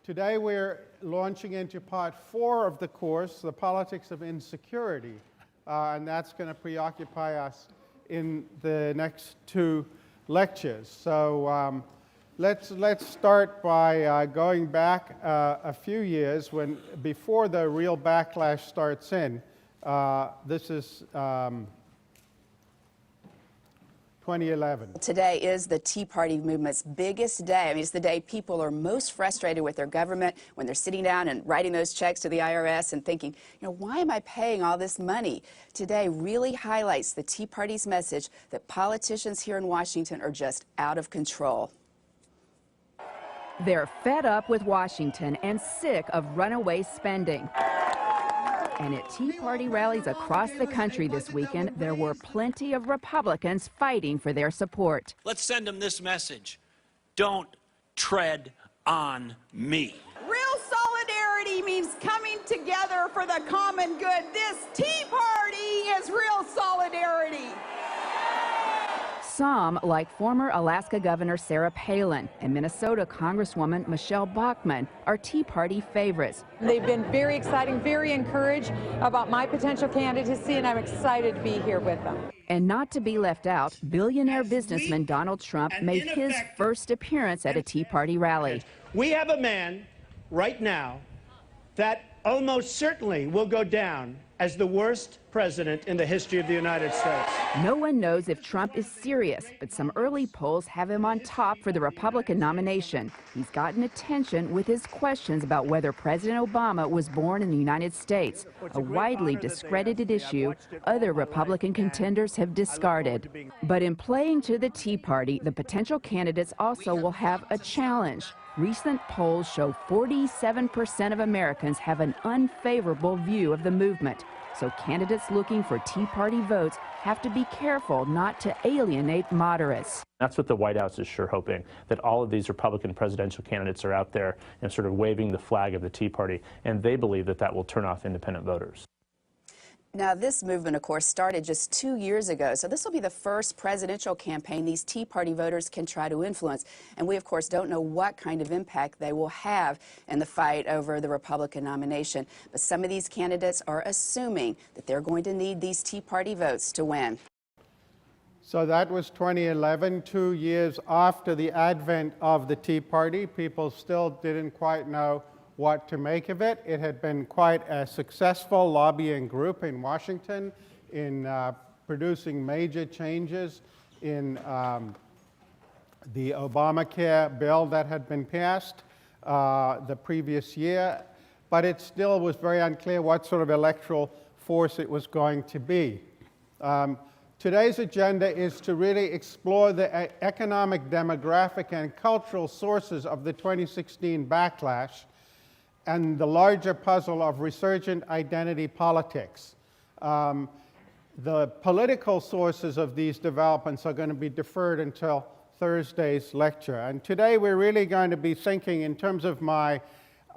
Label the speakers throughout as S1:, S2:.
S1: Today we're launching into part 4 of the course, The Politics of Insecurity, and that's going to preoccupy us in the next 2 lectures. So let's start by going back a few years before the real backlash starts in. This is 2011.
S2: Today is the Tea Party movement's biggest day. I mean, it's the day people are most frustrated with their government when they're sitting down and writing those checks to the IRS and thinking, why am I paying all this money? Today really highlights the Tea Party's message that politicians here in Washington are just out of control.
S3: They're fed up with Washington and sick of runaway spending. And at Tea Party rallies across the country this weekend, there were plenty of Republicans fighting for their support.
S4: Let's send them this message. Don't tread on me.
S5: Real solidarity means coming together for the common good. This Tea Party is real solidarity.
S3: Some, like former Alaska Governor Sarah Palin and Minnesota Congresswoman Michelle Bachmann, are Tea Party favorites.
S6: They've been very exciting, very encouraged about my potential candidacy, and I'm excited to be here with them.
S3: And not to be left out, billionaire businessman Donald Trump made his first appearance at a Tea Party rally.
S7: We have a man right now that almost certainly will go down as the worst president in the history of the United States.
S3: No one knows if Trump is serious, but some early polls have him on top for the Republican nomination. He's gotten attention with his questions about whether President Obama was born in the United States, a widely discredited issue other Republican contenders have discarded. But in playing to the Tea Party, the potential candidates also will have a challenge. Recent polls show 47% of Americans have an unfavorable view of the movement. So candidates looking for Tea Party votes have to be careful not to alienate moderates.
S8: That's what the White House is sure hoping, that all of these Republican presidential candidates are out there and sort of waving the flag of the Tea Party, and they believe that that will turn off independent voters.
S2: Now, this movement, of course, started just 2 years ago, so this will be the first presidential campaign these Tea Party voters can try to influence. And we, of course, don't know what kind of impact they will have in the fight over the Republican nomination. But some of these candidates are assuming that they're going to need these Tea Party votes to win.
S1: So that was 2011, 2 years after the advent of the Tea Party. People still didn't quite know what to make of it. It had been quite a successful lobbying group in Washington in producing major changes in the Obamacare bill that had been passed the previous year, but it still was very unclear what sort of electoral force it was going to be. Today's agenda is to really explore the economic, demographic, and cultural sources of the 2016 backlash and the larger puzzle of resurgent identity politics. The political sources of these developments are going to be deferred until Thursday's lecture. And today we're really going to be thinking in terms of my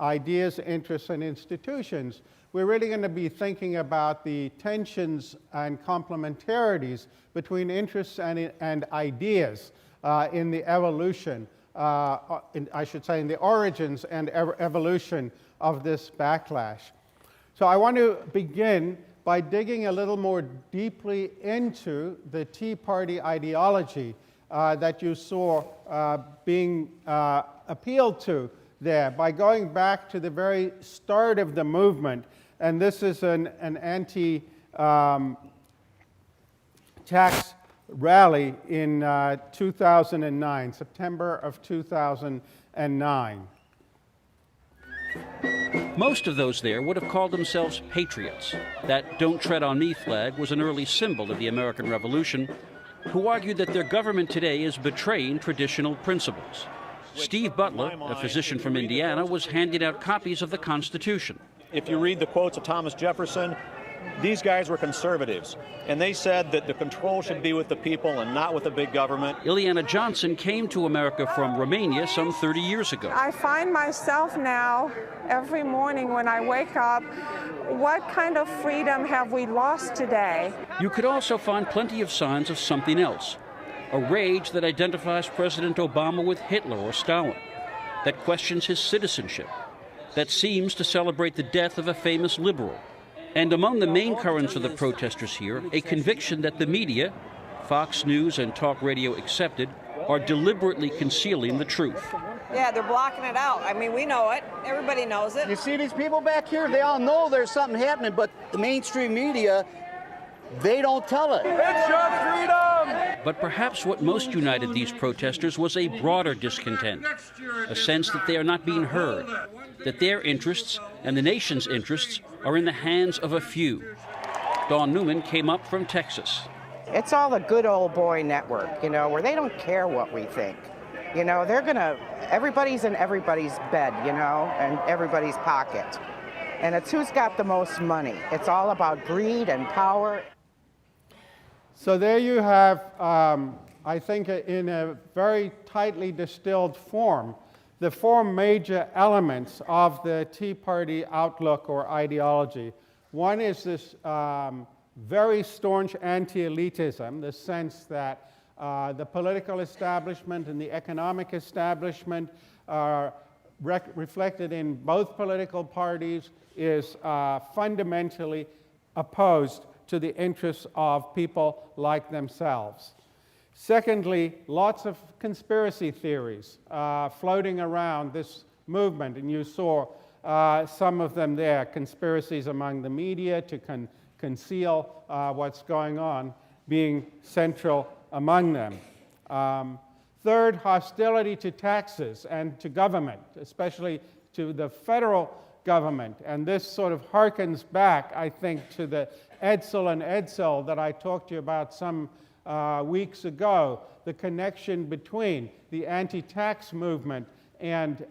S1: ideas, interests, and institutions. We're really going to be thinking about the tensions and complementarities between interests and ideas in the evolution I should say, in the origins and evolution of this backlash. So I want to begin by digging a little more deeply into the Tea Party ideology that you saw being appealed to there, by going back to the very start of the movement. And this is an anti-tax rally in 2009, September of 2009.
S9: Most of those there would have called themselves patriots. That "Don't Tread on Me" flag was an early symbol of the American Revolution, who argued that their government today is betraying traditional principles. Steve Butler, a physician from Indiana, was handing out copies of the Constitution.
S10: If you read the quotes of Thomas Jefferson, these guys were conservatives, and they said that the control should be with the people and not with the big government.
S9: Ileana Johnson came to America from Romania some 30 years ago.
S11: I find myself now, every morning when I wake up, what kind of freedom have we lost today?
S9: You could also find plenty of signs of something else, a rage that identifies President Obama with Hitler or Stalin. that questions his citizenship, that seems to celebrate the death of a famous liberal. And among the main currents of the protesters here, a conviction that the media, Fox News and talk radio accepted, are deliberately concealing the truth.
S12: Yeah, they're blocking it out. I mean, we know it. Everybody knows it.
S13: You see these people back here? They all know there's something happening, but the mainstream media, they don't tell it.
S14: It's your freedom!
S9: But perhaps what most united these protesters was a broader discontent, a sense that they are not being heard, that their interests and the nation's interests are in the hands of a few. Dawn Newman came up from Texas.
S15: It's all a good old boy network, you know, where they don't care what we think. You know, everybody's in everybody's bed, you know, and everybody's pocket. And it's who's got the most money. It's all about greed and power.
S1: So there you have, I think in a very tightly distilled form, the four major elements of the Tea Party outlook or ideology. One is this very staunch anti-elitism, the sense that the political establishment and the economic establishment are reflected in both political parties is fundamentally opposed to the interests of people like themselves. Secondly, lots of conspiracy theories floating around this movement, and you saw some of them there, conspiracies among the media to conceal what's going on being central among them. Third, hostility to taxes and to government, especially to the federal government. And this sort of harkens back, I think, to the Edsel and Edsel that I talked to you about some weeks ago, the connection between the anti-tax movement and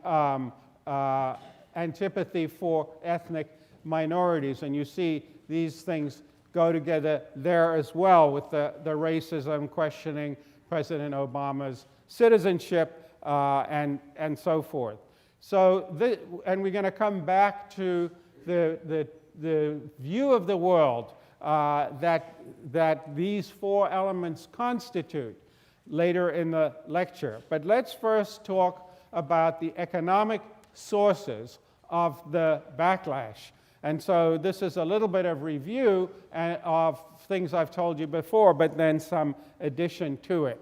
S1: antipathy for ethnic minorities. And you see these things go together there as well with the racism questioning President Obama's citizenship and so forth. So, and we're going to come back to the view of the world that these four elements constitute later in the lecture. But let's first talk about the economic sources of the backlash. And so this is a little bit of review of things I've told you before, but then some addition to it.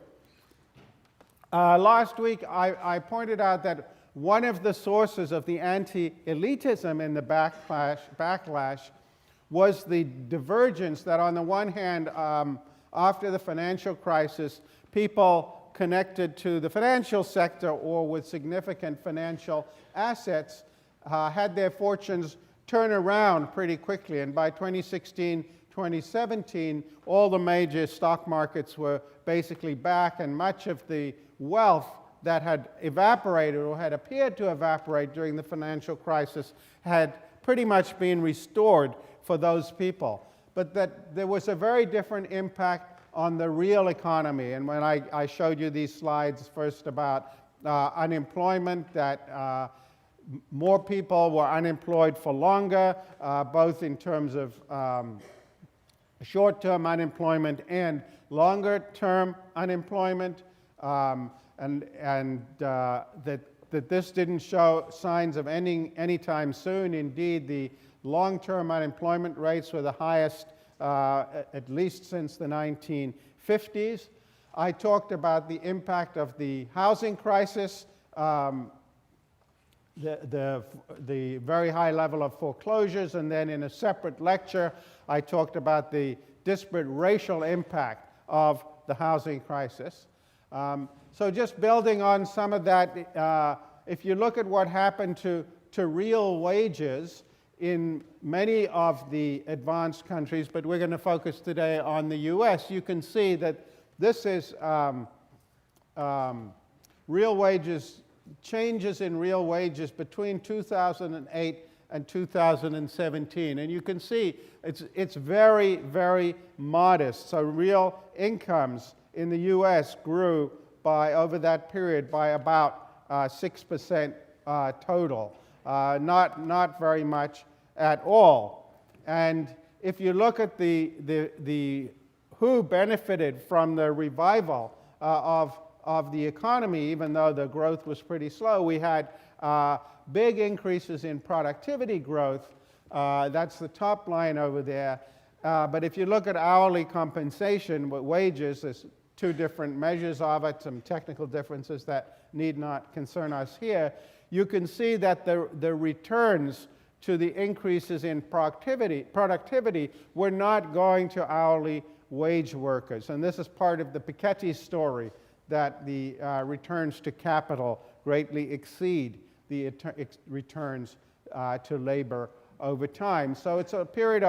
S1: Last week, I pointed out that one of the sources of the anti-elitism in the backlash was the divergence that, on the one hand, after the financial crisis, people connected to the financial sector or with significant financial assets had their fortunes turn around pretty quickly. And by 2016, 2017, all the major stock markets were basically back, and much of the wealth that had evaporated or had appeared to evaporate during the financial crisis had pretty much been restored for those people. But that there was a very different impact on the real economy. And when I showed you these slides first about unemployment, that more people were unemployed for longer, both in terms of short-term unemployment and longer-term unemployment, and that this didn't show signs of ending anytime soon. Indeed, the long-term unemployment rates were the highest at least since the 1950s. I talked about the impact of the housing crisis, the very high level of foreclosures, and then in a separate lecture, I talked about the disparate racial impact of the housing crisis. So just building on some of that, if you look at what happened to real wages in many of the advanced countries, but we're going to focus today on the US, you can see that this is real wages, changes in real wages between 2008 and 2017. And you can see it's very, very modest. So real incomes in the US grew by, over that period, by about 6% total. Not very much at all. And if you look at the who benefited from the revival of of the economy, even though the growth was pretty slow. We had big increases in productivity growth. That's the top line over there. But if you look at hourly compensation with wages, there's two different measures of it, some technical differences that need not concern us here. You can see that the returns to the increases in productivity were not going to hourly wage workers. And this is part of the Piketty story, that the returns to capital greatly exceed the returns to labor over time. So it's a period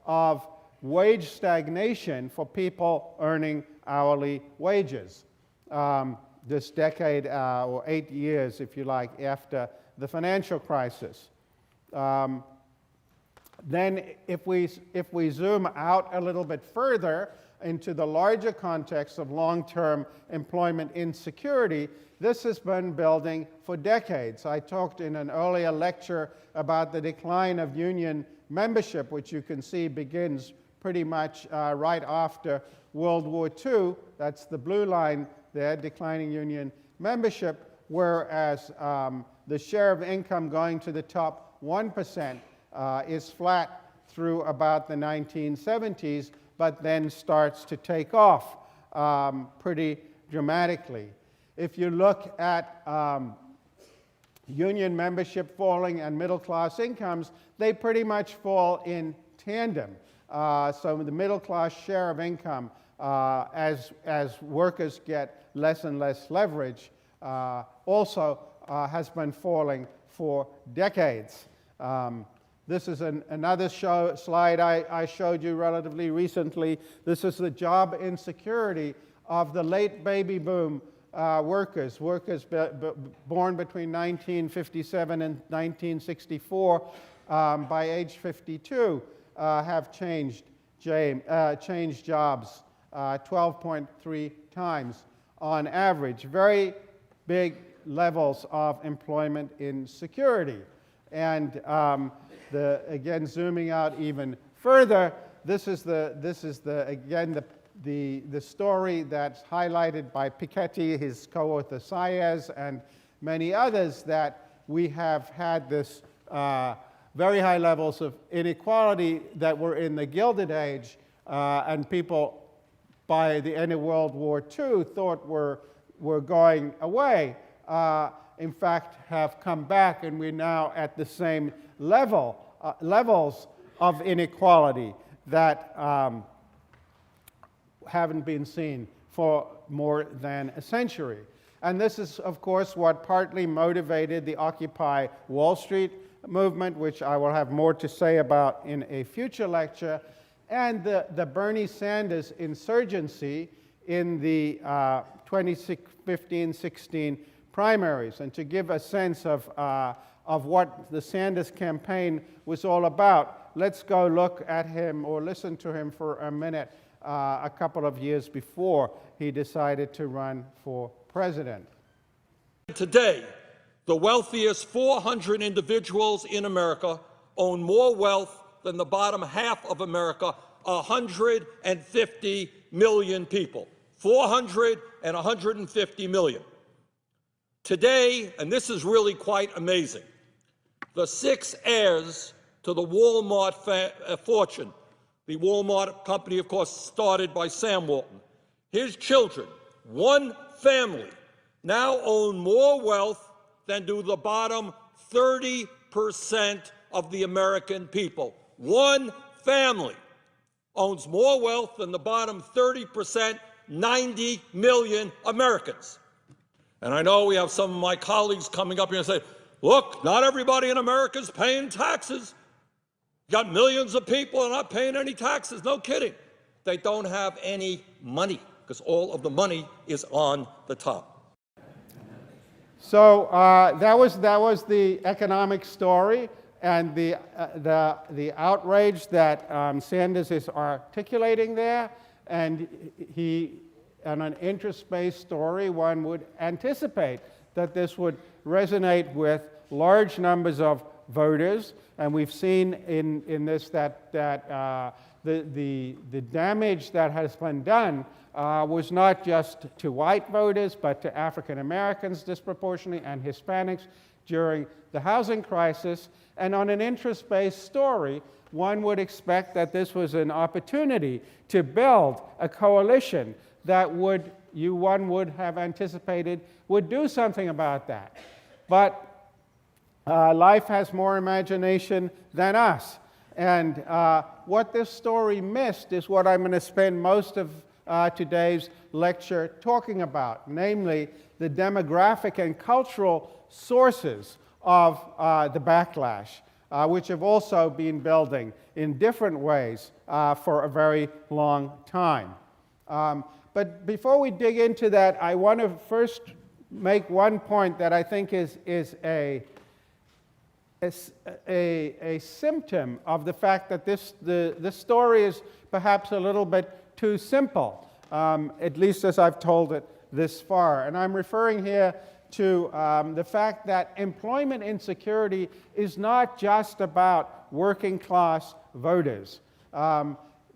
S1: of wage stagnation for people earning hourly wages. This decade, or 8 years, if you like, after the financial crisis. Then if we zoom out a little bit further into the larger context of long-term employment insecurity, this has been building for decades. I talked in an earlier lecture about the decline of union membership, which you can see begins pretty much right after World War II. That's the blue line there, declining union membership, whereas the share of income going to the top 1% is flat through about the 1970s, but then starts to take off pretty dramatically. If you look at union membership falling and middle-class incomes, they pretty much fall in tandem. So the middle-class share of income, as workers get less and less leverage, also has been falling for decades. This is another slide I showed you relatively recently. This is the job insecurity of the late baby boom workers born between 1957 and 1964, by age 52, have changed jobs 12.3 times on average. Very big levels of employment insecurity. And again, zooming out even further, this is again the story that's highlighted by Piketty, his co-author Saez, and many others, that we have had this very high levels of inequality that were in the Gilded Age, and people by the end of World War II thought were going away. In fact, have come back, and we're now at the same levels of inequality that haven't been seen for more than a century. And this is, of course, what partly motivated the Occupy Wall Street movement, which I will have more to say about in a future lecture, and the Bernie Sanders insurgency in the 2015-16 primaries. And to give a sense of what the Sanders campaign was all about, let's go look at him or listen to him for a minute a couple of years before he decided to run for president.
S16: Today, the wealthiest 400 individuals in America own more wealth than the bottom half of America, 150 million people. 400 and 150 million. Today, and this is really quite amazing, the 6 heirs to the Walmart fortune, the Walmart company, of course, started by Sam Walton, his children, one family, now own more wealth than do the bottom 30% of the American people. One family owns more wealth than the bottom 30%, 90 million Americans. And I know we have some of my colleagues coming up here and say, look, not everybody in America is paying taxes. You got millions of people who are not paying any taxes. No kidding. They don't have any money because all of the money is on the top.
S1: So that was the economic story, and the outrage that Sanders is articulating there. And on an interest-based story, one would anticipate that this would resonate with large numbers of voters. And we've seen in this that the damage that has been done was not just to white voters, but to African Americans disproportionately and Hispanics during the housing crisis. And on an interest-based story, one would expect that this was an opportunity to build a coalition that one would have anticipated would do something about that. But life has more imagination than us. And what this story missed is what I'm going to spend most of today's lecture talking about, namely the demographic and cultural sources of the backlash, which have also been building in different ways for a very long time. But before we dig into that, I want to first make one point that I think is a symptom of the fact that this story is perhaps a little bit too simple, at least as I've told it this far. And I'm referring here to the fact that employment insecurity is not just about working class voters.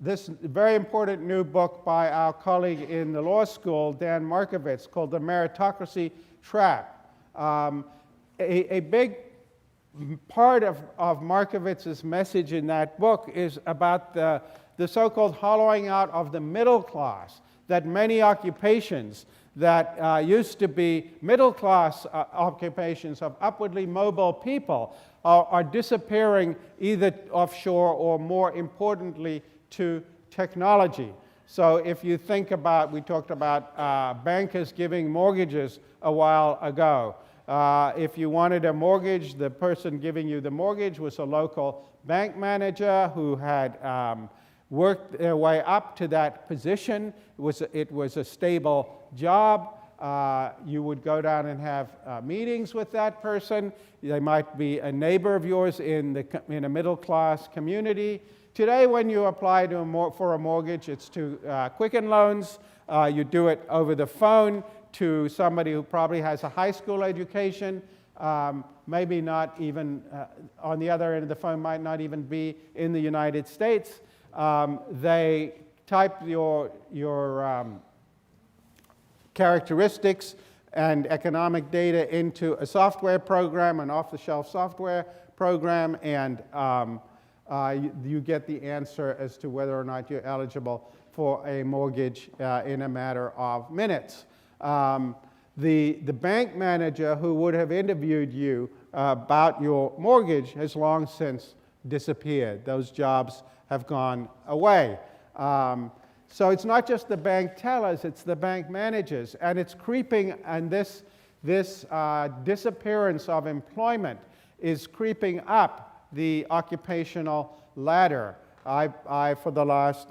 S1: This very important new book by our colleague in the law school, Dan Markovits, called The Meritocracy Trap. A big part of Markovitz's message in that book is about the so-called hollowing out of the middle class, that many occupations that used to be middle-class occupations of upwardly mobile people are disappearing either offshore or, more importantly, to technology. So if you think about, we talked about bankers giving mortgages a while ago. If you wanted a mortgage, the person giving you the mortgage was a local bank manager who had worked their way up to that position. It was a stable job. You would go down and have meetings with that person. They might be a neighbor of yours in a middle-class community. Today, when you apply for a mortgage, it's to Quicken Loans. You do it over the phone to somebody who probably has a high school education, maybe not even, on the other end of the phone, might not even be in the United States. They type your characteristics and economic data into a software program, an off-the-shelf software program, and you get the answer as to whether or not you're eligible for a mortgage in a matter of minutes. The bank manager who would have interviewed you about your mortgage has long since disappeared. Those jobs have gone away. So it's not just the bank tellers, it's the bank managers, and it's creeping, and this disappearance of employment is creeping up the occupational ladder. I for the last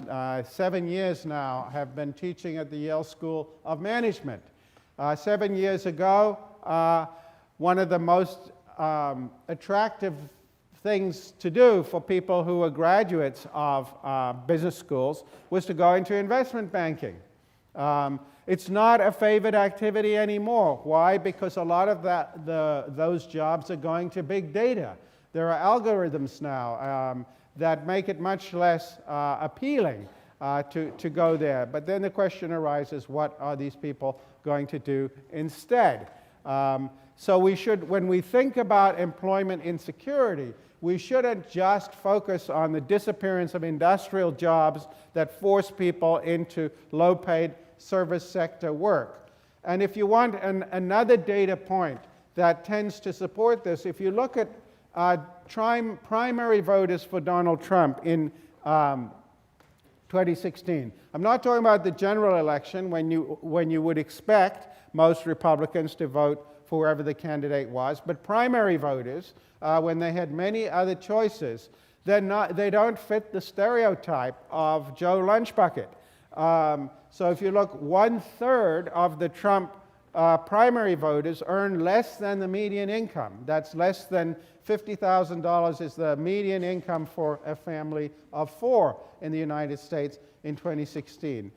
S1: 7 years now, have been teaching at the Yale School of Management. 7 years ago, one of the most attractive things to do for people who were graduates of business schools was to go into investment banking. It's not a favored activity anymore. Why? Because a lot of those jobs are going to big data. There are algorithms now that make it much less appealing to go there. But then the question arises, what are these people going to do instead? So we should, when we think about employment insecurity, we shouldn't just focus on the disappearance of industrial jobs that force people into low-paid service sector work. And if you want another data point that tends to support this, if you look at primary voters for Donald Trump in 2016. I'm not talking about the general election when you would expect most Republicans to vote for whoever the candidate was, but primary voters, when they had many other choices, they don't fit the stereotype of Joe Lunchbucket. So if you look, 1/3 of the Trump primary voters earn less than the median income. That's less than $50,000 is the median income for a family of 4 in the United States in 2016.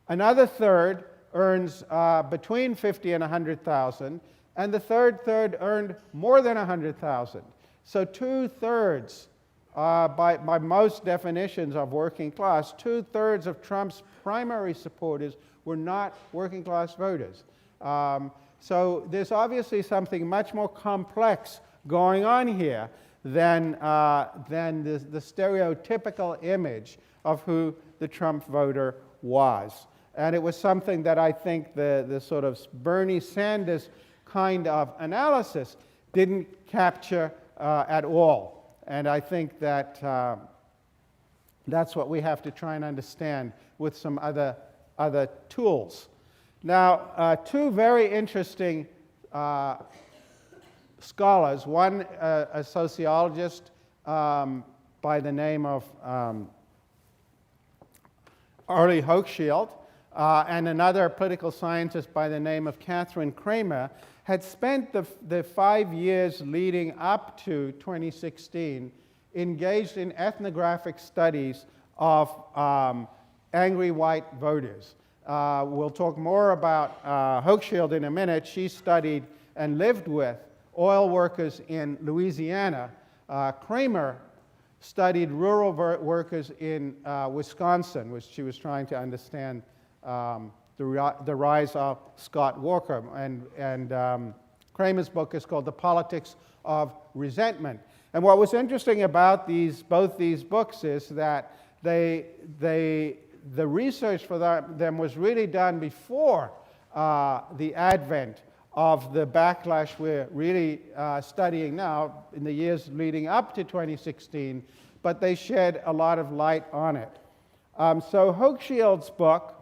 S1: Another third earns between $50,000 and $100,000, and the third earned more than $100,000. So 2/3, by most definitions of working class, 2/3 of Trump's primary supporters were not working class voters. So there's obviously something much more complex going on here than the stereotypical image of who the Trump voter was. And it was something that I think the sort of Bernie Sanders kind of analysis didn't capture at all. And I think that that's what we have to try and understand with some other tools. Now, two very interesting scholars, one a sociologist by the name of Arlie Hochschild, and another political scientist by the name of Catherine Kramer, had spent the 5 years leading up to 2016 engaged in ethnographic studies of angry white voters. We'll talk more about Hochschild in a minute. She studied and lived with oil workers in Louisiana. Kramer studied rural workers in Wisconsin, which she was trying to understand the rise of Scott Walker. And Kramer's book is called The Politics of Resentment. And what was interesting about both these books is that the research for them was really done before the advent of the backlash we're really studying now in the years leading up to 2016, but they shed a lot of light on it. So Hochschild's book,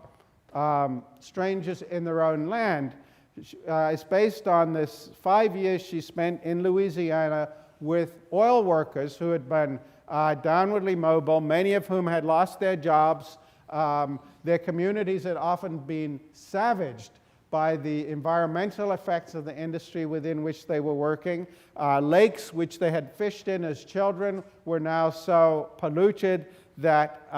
S1: Strangers in Their Own Land, is based on this 5 years she spent in Louisiana with oil workers who had been downwardly mobile, many of whom had lost their jobs. Their communities had often been savaged by the environmental effects of the industry within which they were working. Lakes which they had fished in as children were now so polluted that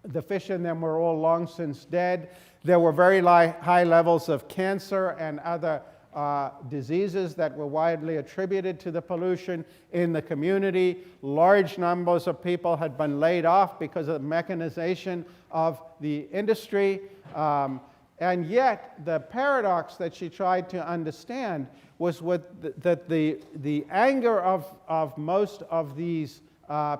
S1: the fish in them were all long since dead. There were very high levels of cancer and other diseases that were widely attributed to the pollution in the community. Large numbers of people had been laid off because of the mechanization of the industry. And yet, the paradox that she tried to understand was that the anger of most of these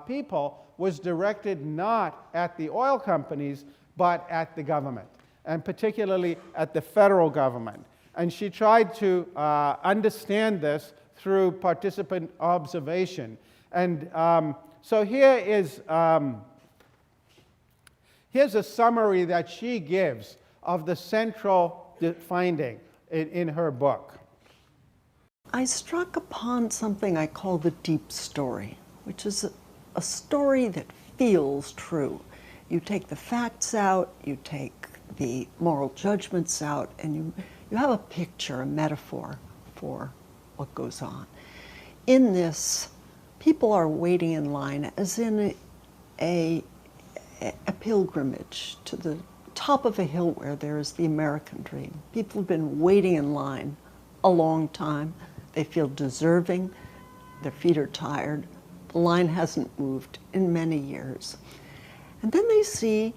S1: people was directed not at the oil companies, but at the government, and particularly at the federal government. And she tried to understand this through participant observation. And so here's a summary that she gives of the central finding in her book.
S17: I struck upon something I call the deep story, which is a story that feels true. You take the facts out, you take the moral judgments out, and you have a picture, a metaphor for what goes on. In this, people are waiting in line as in a pilgrimage to the top of a hill where there is the American dream. People have been waiting in line a long time. They feel deserving. Their feet are tired. The line hasn't moved in many years. And then they see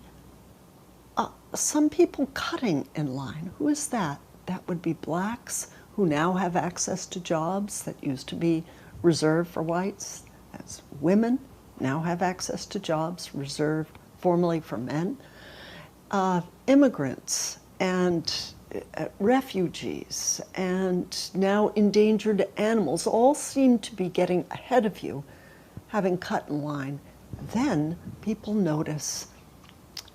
S17: some people cutting in line. Who is that? That would be blacks who now have access to jobs that used to be reserved for whites. That's women now have access to jobs reserved formerly for men. Immigrants and refugees and now endangered animals all seem to be getting ahead of you, having cut in line. Then people notice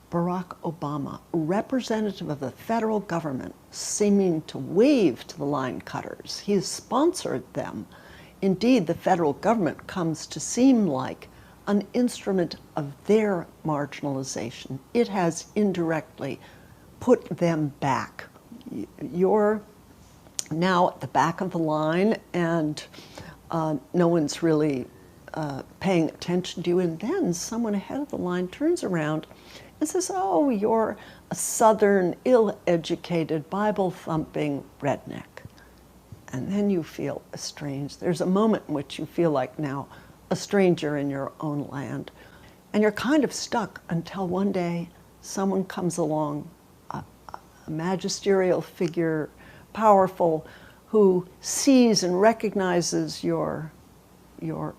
S17: Barack Obama, representative of the federal government, seeming to wave to the line cutters. He has sponsored them. Indeed, the federal government comes to seem like an instrument of their marginalization. It has indirectly put them back. You're now at the back of the line and no one's really paying attention to you, and then someone ahead of the line turns around and says, oh, you're a southern, ill-educated, Bible-thumping redneck. And then you feel estranged. There's a moment in which you feel like now a stranger in your own land. And you're kind of stuck until one day someone comes along, a magisterial figure, powerful, who sees and recognizes your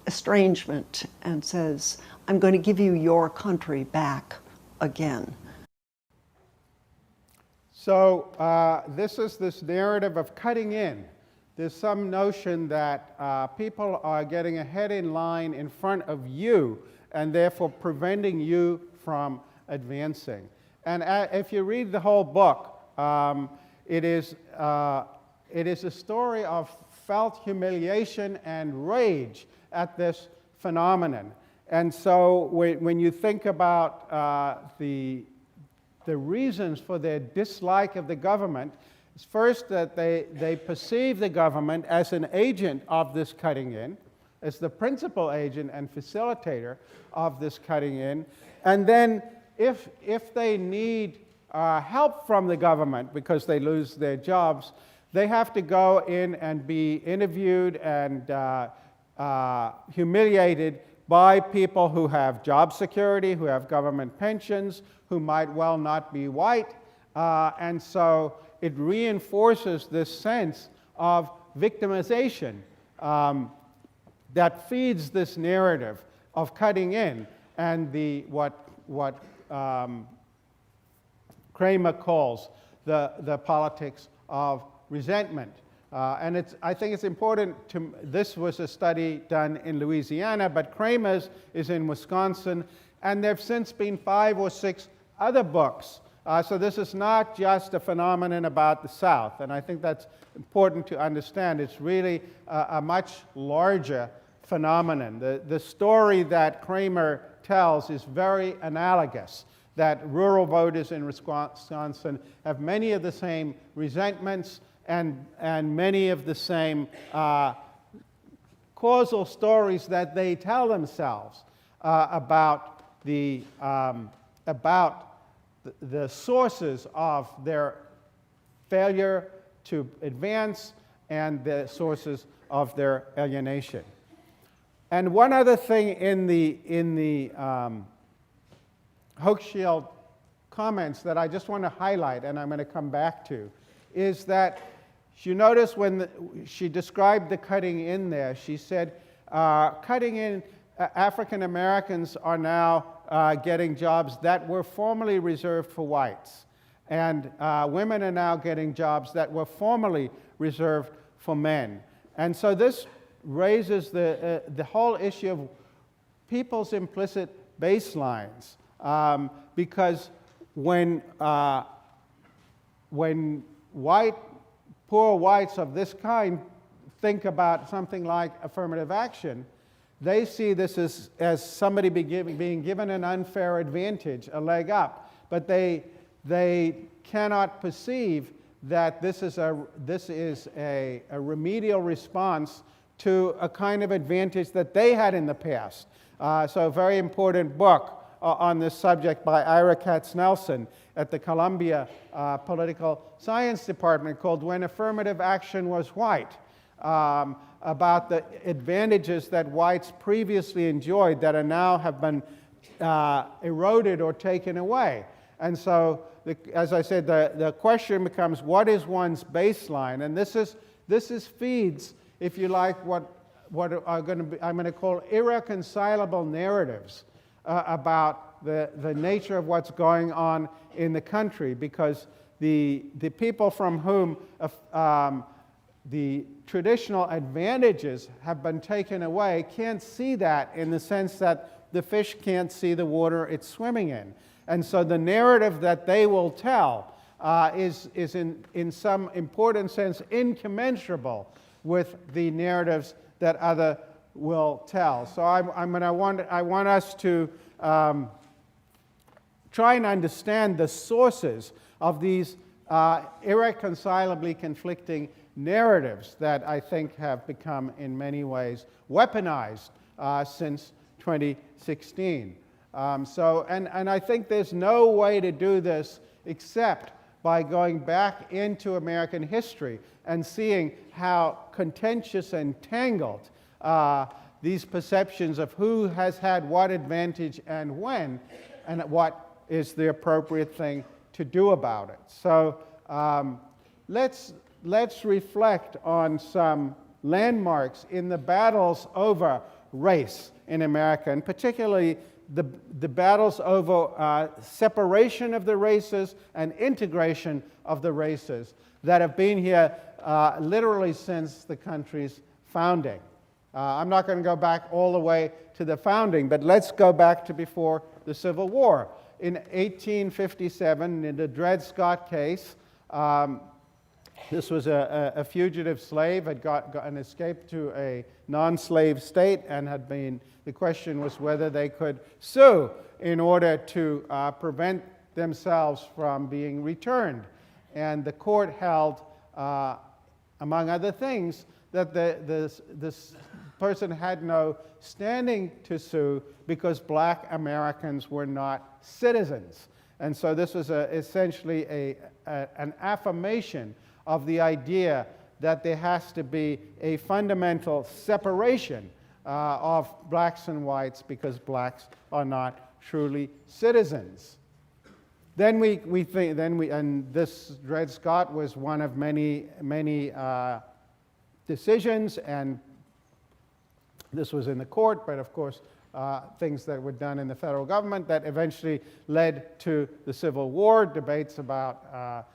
S17: estrangement and says, I'm going to give you your country back again.
S1: So this is this narrative of cutting in. There's some notion that people are getting ahead in line in front of you and therefore preventing you from advancing. And if you read the whole book, it is a story of felt humiliation and rage at this phenomenon. And so when you think about the reasons for their dislike of the government, it's first that they perceive the government as an agent of this cutting in, as the principal agent and facilitator of this cutting in. And then if they need help from the government because they lose their jobs, they have to go in and be interviewed and humiliated by people who have job security, who have government pensions, who might well not be white. And so it reinforces this sense of victimization that feeds this narrative of cutting in and what Kramer calls the politics of resentment. And I think it's important to, this was a study done in Louisiana, but Kramer's is in Wisconsin, and there have since been 5 or 6 other books. So this is not just a phenomenon about the South, and I think that's important to understand. It's really a much larger phenomenon. The story that Kramer tells is very analogous, that rural voters in Wisconsin have many of the same resentments and many of the same causal stories that they tell themselves about the sources of their failure to advance and the sources of their alienation. And one other thing in the Hochschild comments that I just want to highlight, and I'm going to come back to, is that you notice when she described the cutting in there, she said, cutting in, African Americans are now getting jobs that were formerly reserved for whites. And women are now getting jobs that were formerly reserved for men. And so this raises the whole issue of people's implicit baselines. Because when poor whites of this kind think about something like affirmative action, they see this as somebody being given an unfair advantage, a leg up. But they cannot perceive that this is a remedial response to a kind of advantage that they had in the past. So a very important book on this subject by Ira Katz-Nelson at the Columbia Political Science Department called When Affirmative Action Was White, about the advantages that whites previously enjoyed that are now have been eroded or taken away. And so, as I said, the question becomes, what is one's baseline? And this feeds, if you like, what are going to be, I'm going to call irreconcilable narratives about the nature of what's going on in the country, because the people from whom the traditional advantages have been taken away can't see that, in the sense that the fish can't see the water it's swimming in. And so the narrative that they will tell is in some important sense incommensurable with the narratives that other will tell. So I want us to try and understand the sources of these irreconcilably conflicting narratives that I think have become in many ways weaponized since 2016. And I think there's no way to do this except by going back into American history and seeing how contentious and tangled these perceptions of who has had what advantage and when, and what is the appropriate thing to do about it. So let's reflect on some landmarks in the battles over race in America, and particularly the battles over separation of the races and integration of the races that have been here literally since the country's founding. I'm not going to go back all the way to the founding, but let's go back to before the Civil War. In 1857, in the Dred Scott case, this was a fugitive slave, had gotten escaped to a non-slave state, and the question was whether they could sue in order to prevent themselves from being returned. And the court held, among other things, that this person had no standing to sue because black Americans were not citizens. And so this was essentially an affirmation of the idea that there has to be a fundamental separation of blacks and whites because blacks are not truly citizens. And this Dred Scott was one of many decisions, and this was in the court, but of course things that were done in the federal government that eventually led to the Civil War, debates about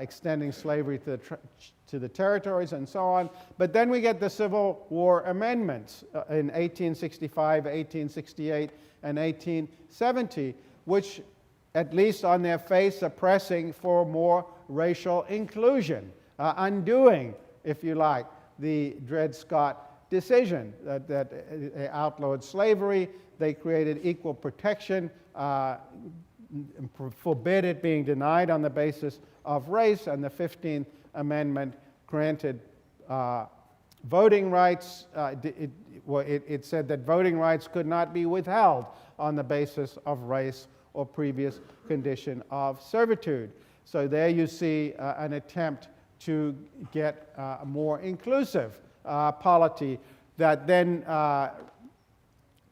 S1: extending slavery to the territories and so on. But then we get the Civil War amendments in 1865, 1868, and 1870, which, at least on their face, are pressing for more racial inclusion, undoing, if you like, the Dred Scott decision that they outlawed slavery, they created equal protection, forbid it being denied on the basis of race, and the 15th Amendment granted voting rights. It said that voting rights could not be withheld on the basis of race or previous condition of servitude. So there you see an attempt to get a more inclusive polity that then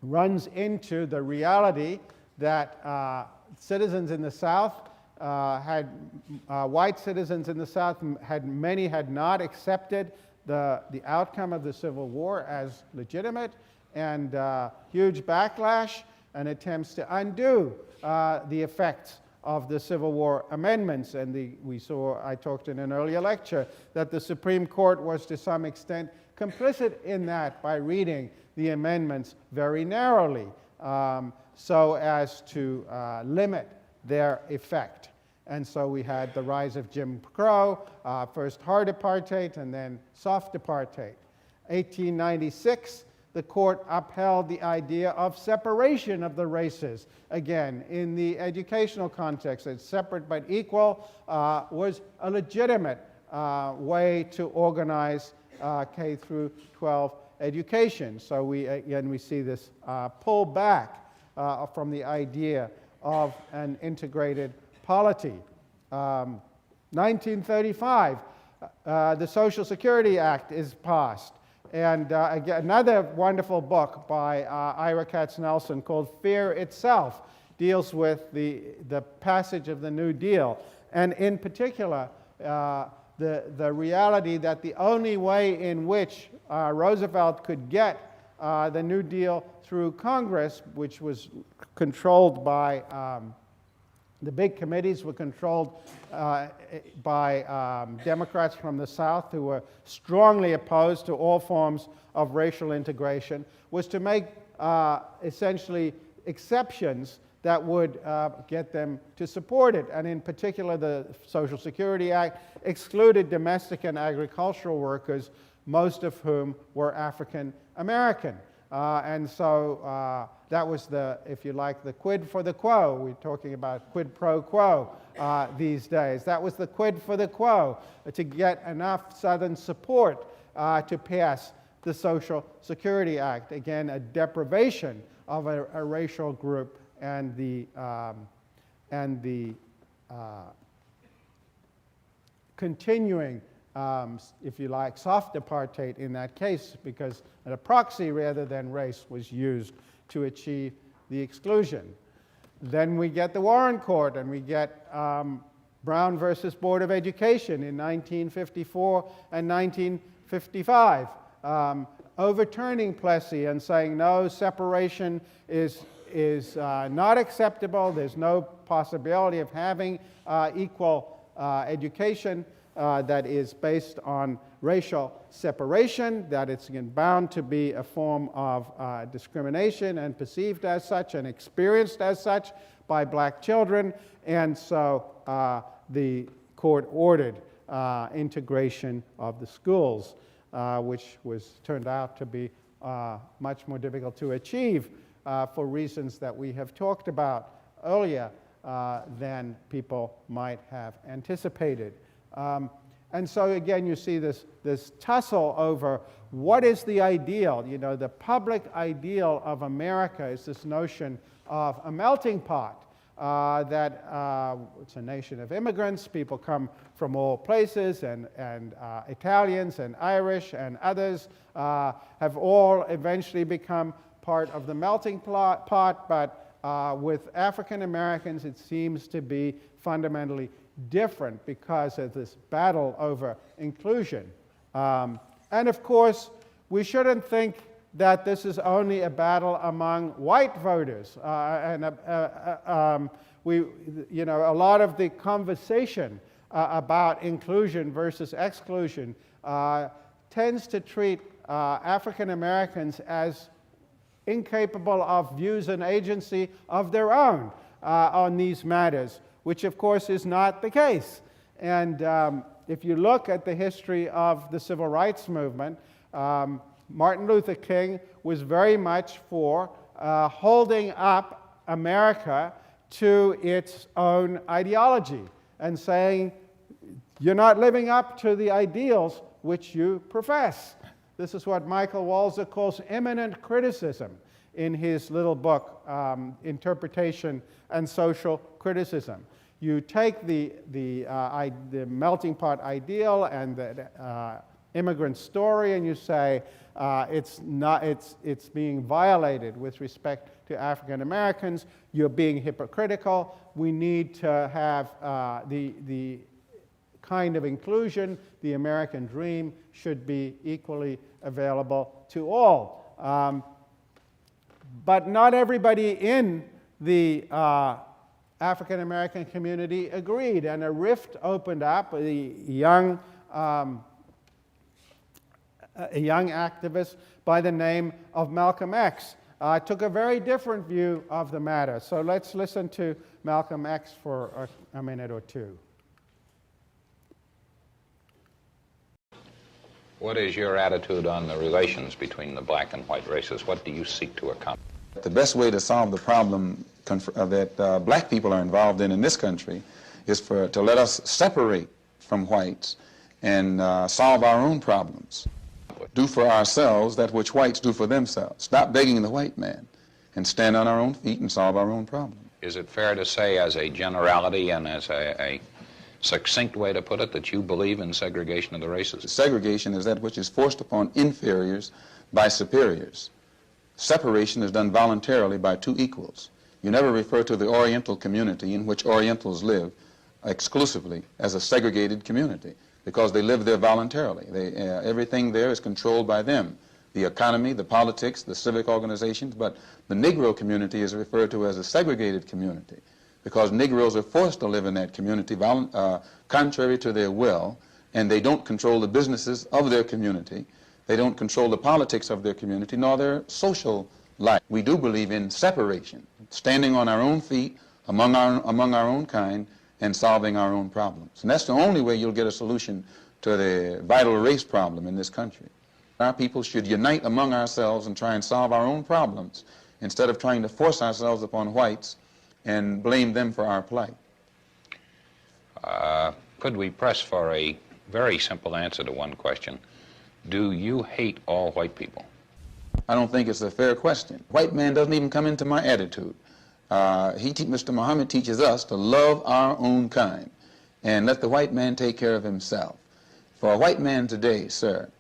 S1: runs into the reality that citizens in the South white citizens in the South many had not accepted the outcome of the Civil War as legitimate, and huge backlash and attempts to undo the effects of the Civil War amendments. And I talked in an earlier lecture that the Supreme Court was to some extent complicit in that by reading the amendments very narrowly so as to limit their effect. And so we had the rise of Jim Crow, first hard apartheid and then soft apartheid. 1896, the court upheld the idea of separation of the races. Again, in the educational context, it's separate but equal was a legitimate way to organize K through 12 education. So we see this pull back from the idea of an integrated polity. 1935, the Social Security Act is passed. And again, another wonderful book by Ira Katznelson called Fear Itself deals with the passage of the New Deal. And in particular, the reality that the only way in which Roosevelt could get the New Deal through Congress, which was controlled by the big committees were controlled by Democrats from the South who were strongly opposed to all forms of racial integration, was to make essentially exceptions that would get them to support it. And in particular, the Social Security Act excluded domestic and agricultural workers, most of whom were African American. And so that was if you like, the quid for the quo. We're talking about quid pro quo these days. That was the quid for the quo, to get enough Southern support to pass the Social Security Act. Again, a deprivation of a racial group and the continuing, if you like, soft apartheid in that case, because a proxy rather than race was used to achieve the exclusion. Then we get the Warren Court, and we get Brown versus Board of Education in 1954 and 1955, overturning Plessy and saying, no, separation is not acceptable. There's no possibility of having equal education that is based on racial separation, that it's bound to be a form of discrimination and perceived as such and experienced as such by black children. And so the court ordered integration of the schools, which turned out to be much more difficult to achieve for reasons that we have talked about earlier than people might have anticipated. And so again, you see this tussle over what is the ideal. You know, the public ideal of America is this notion of a melting pot, that it's a nation of immigrants. People come from all places, and Italians and Irish and others have all eventually become part of the melting pot, but with African Americans it seems to be fundamentally different because of this battle over inclusion. And of course, we shouldn't think that this is only a battle among white voters. A lot of the conversation about inclusion versus exclusion tends to treat African Americans as incapable of views and agency of their own on these matters, which of course is not the case. And if you look at the history of the civil rights movement, Martin Luther King was very much for holding up America to its own ideology and saying, you're not living up to the ideals which you profess. This is what Michael Walzer calls immanent criticism in his little book, Interpretation and Social Criticism. You take the melting pot ideal and the immigrant story, and you say it's being violated with respect to African Americans. You're being hypocritical. We need to have the kind of inclusion, the American dream, should be equally available to all. But not everybody in the African American community agreed, and a rift opened up. A young activist by the name of Malcolm X took a very different view of the matter. So let's listen to Malcolm X for a minute or two.
S18: What is your attitude on the relations between the black and white races? What do you seek to accomplish?
S19: The best way to solve the problem that black people are involved in this country is to let us separate from whites and solve our own problems. Do for ourselves that which whites do for themselves. Stop begging the white man and stand on our own feet and solve our own problem.
S18: Is it fair to say, as a generality and as a succinct way to put it, that you believe in segregation of the races?
S19: Segregation is that which is forced upon inferiors by superiors. Separation is done voluntarily by two equals. You never refer to the Oriental community in which Orientals live exclusively as a segregated community, because they live there voluntarily. Everything there is controlled by them. The economy, the politics, the civic organizations, but the Negro community is referred to as a segregated community because Negroes are forced to live in that community contrary to their will, and they don't control the businesses of their community. They don't control the politics of their community, nor their social life. We do believe in separation, standing on our own feet among our own kind and solving our own problems. And that's the only way you'll get a solution to the vital race problem in this country. Our people should unite among ourselves and try and solve our own problems instead of trying to force ourselves upon whites and blame them for our plight.
S18: Could we press for a very simple answer to one question? Do you hate all white people?
S19: I don't think it's a fair question. White man doesn't even come into my attitude. Mr. Muhammad teaches us to love our own kind and let the white man take care of himself. For a white man today, sir,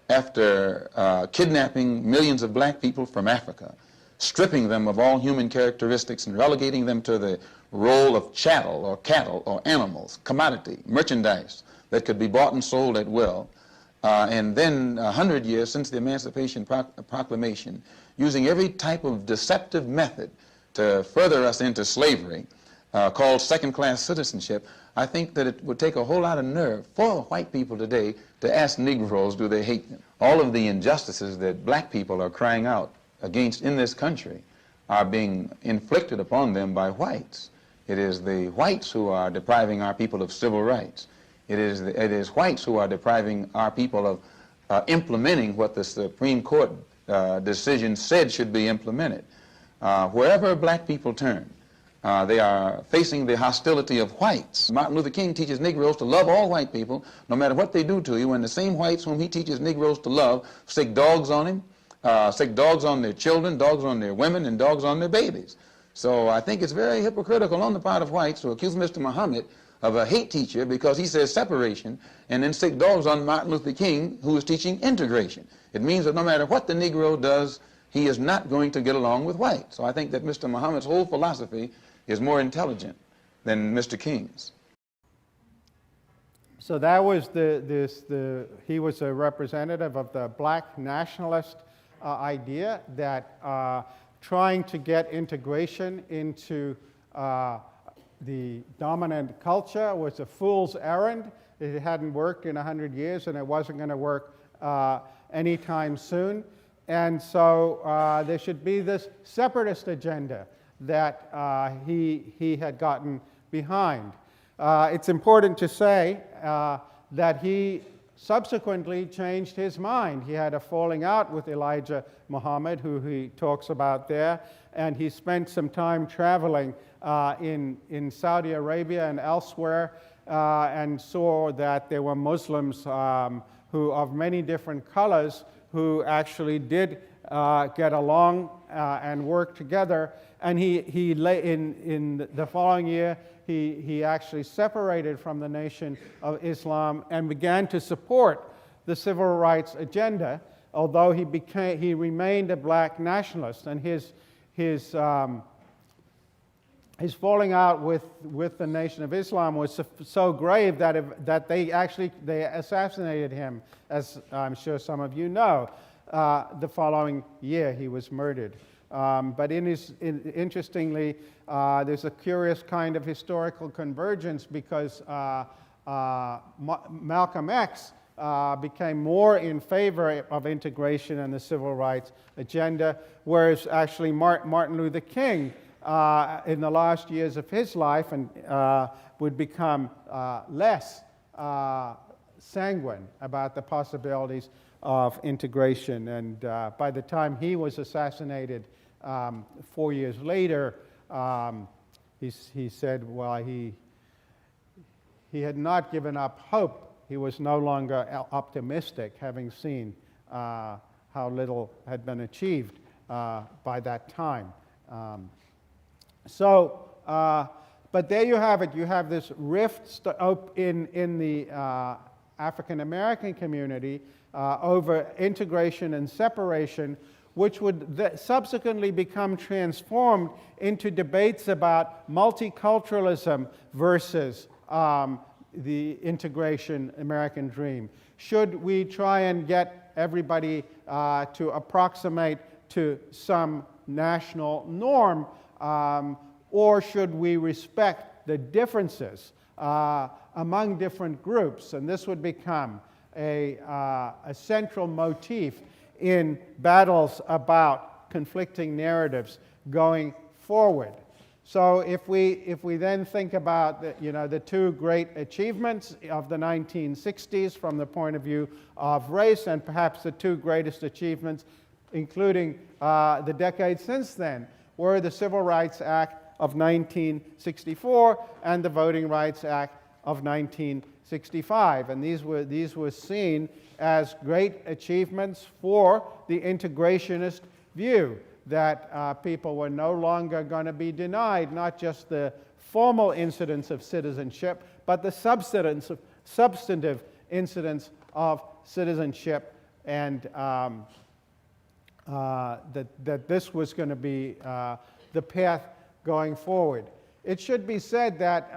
S19: after kidnapping millions of black people from Africa, stripping them of all human characteristics and relegating them to the role of chattel or cattle or animals, commodity, merchandise that could be bought and sold at will. And then 100 years since the Emancipation Proclamation, using every type of deceptive method to further us into slavery, called second-class citizenship, I think that it would take a whole lot of nerve for white people today to ask Negroes, do they hate them? All of the injustices that black people are crying out against in this country are being inflicted upon them by whites. It is the whites who are depriving our people of civil rights. It is whites who are depriving our people of implementing what the Supreme Court decision said should be implemented. Wherever black people turn, they are facing the hostility of whites. Martin Luther King teaches Negroes to love all white people, no matter what they do to you, and the same whites whom he teaches Negroes to love stick dogs on him, stick dogs on their children, dogs on their women, and dogs on their babies. So I think it's very hypocritical on the part of whites to accuse Mr. Muhammad of a hate teacher because he says separation, and then stick dogs on Martin Luther King, who is teaching integration. It means that no matter what the Negro does, he is not going to get along with whites. So I think that Mr. Muhammad's whole philosophy is more intelligent than Mr. King's.
S1: So that was he was a representative of the black nationalist idea that trying to get integration into the dominant culture was a fool's errand. It hadn't worked in 100 years, and it wasn't going to work anytime soon. And so there should be this separatist agenda that he had gotten behind. It's important to say that he subsequently changed his mind. He had a falling out with Elijah Muhammad, who he talks about there, and he spent some time traveling in Saudi Arabia and elsewhere and saw that there were Muslims who of many different colors who actually did get along and work together. And in the following year, he actually separated from the Nation of Islam and began to support the civil rights agenda, although he remained a black nationalist. And his falling out with the Nation of Islam was so grave that they assassinated him, as I'm sure some of you know. The following year, he was murdered. But interestingly, there's a curious kind of historical convergence because Malcolm X became more in favor of integration and the civil rights agenda, whereas actually Martin Luther King, in the last years of his life, would become less sanguine about the possibilities of integration. And by the time he was assassinated 4 years later, he said, well, he had not given up hope. He was no longer optimistic, having seen how little had been achieved by that time. But there you have it. You have this rift in the African American community over integration and separation, which would subsequently become transformed into debates about multiculturalism versus the integration American dream. Should we try and get everybody to approximate to some national norm, or should we respect the differences among different groups? And this would become a central motif in battles about conflicting narratives going forward. So if we then think about the two great achievements of the 1960s from the point of view of race, and perhaps the two greatest achievements, including the decades since then, were the Civil Rights Act of 1964 and the Voting Rights Act of 1965. And these were seen as great achievements for the integrationist view, that people were no longer going to be denied not just the formal incidence of citizenship, but the substantive incidence of citizenship and that this was going to be the path going forward. It should be said that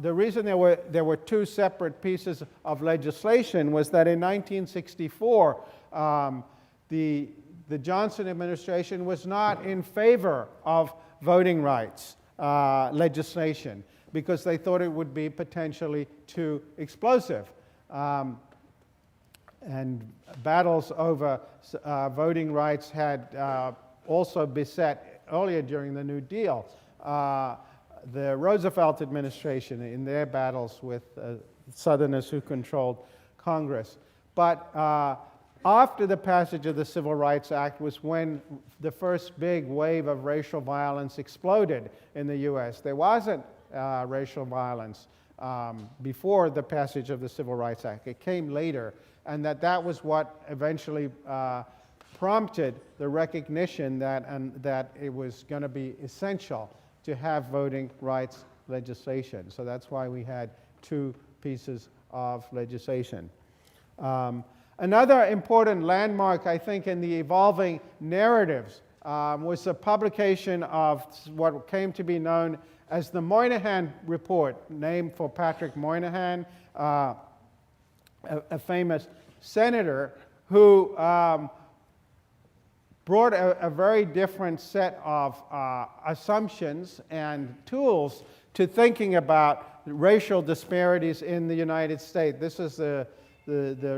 S1: the reason there were two separate pieces of legislation was that in 1964, the Johnson administration was not in favor of voting rights legislation because they thought it would be potentially too explosive. And battles over voting rights had also beset earlier during the New Deal the Roosevelt administration in their battles with Southerners who controlled Congress. But after the passage of the Civil Rights Act was when the first big wave of racial violence exploded in the U.S. There wasn't racial violence before the passage of the Civil Rights Act. It came later, and that was what eventually prompted the recognition that it was going to be essential to have voting rights legislation. So that's why we had two pieces of legislation. Another important landmark, I think, in the evolving narratives was the publication of what came to be known as the Moynihan Report, named for Patrick Moynihan, a famous senator who brought a very different set of assumptions and tools to thinking about racial disparities in the United States. This is the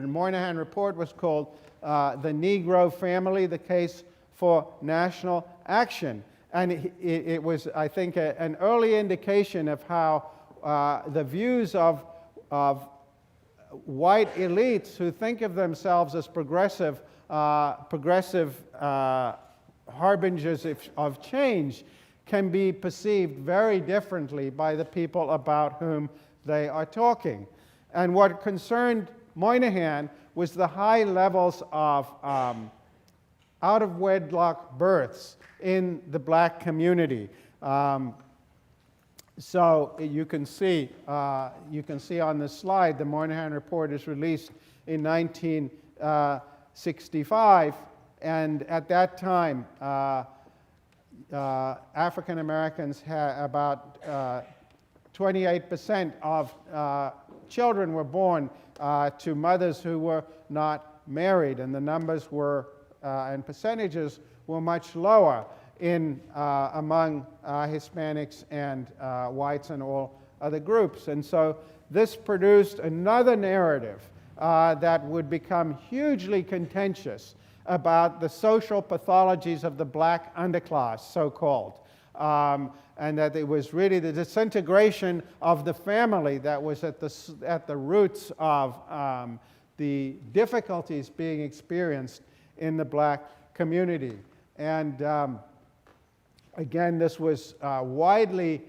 S1: Moynihan Report was called The Negro Family, the Case for National Action. And it was, I think, an early indication of how the views of white elites who think of themselves as progressive harbingers of change can be perceived very differently by the people about whom they are talking. And what concerned Moynihan was the high levels of out-of-wedlock births in the black community. So you can see on this slide, the Moynihan Report is released in 1965, and at that time, African Americans had about 28% of children were born to mothers who were not married, and the numbers were and percentages were much lower among Hispanics and whites and all other groups. And so this produced another narrative that would become hugely contentious about the social pathologies of the black underclass, so-called, and that it was really the disintegration of the family that was at the roots of the difficulties being experienced in the black community. And again, this was widely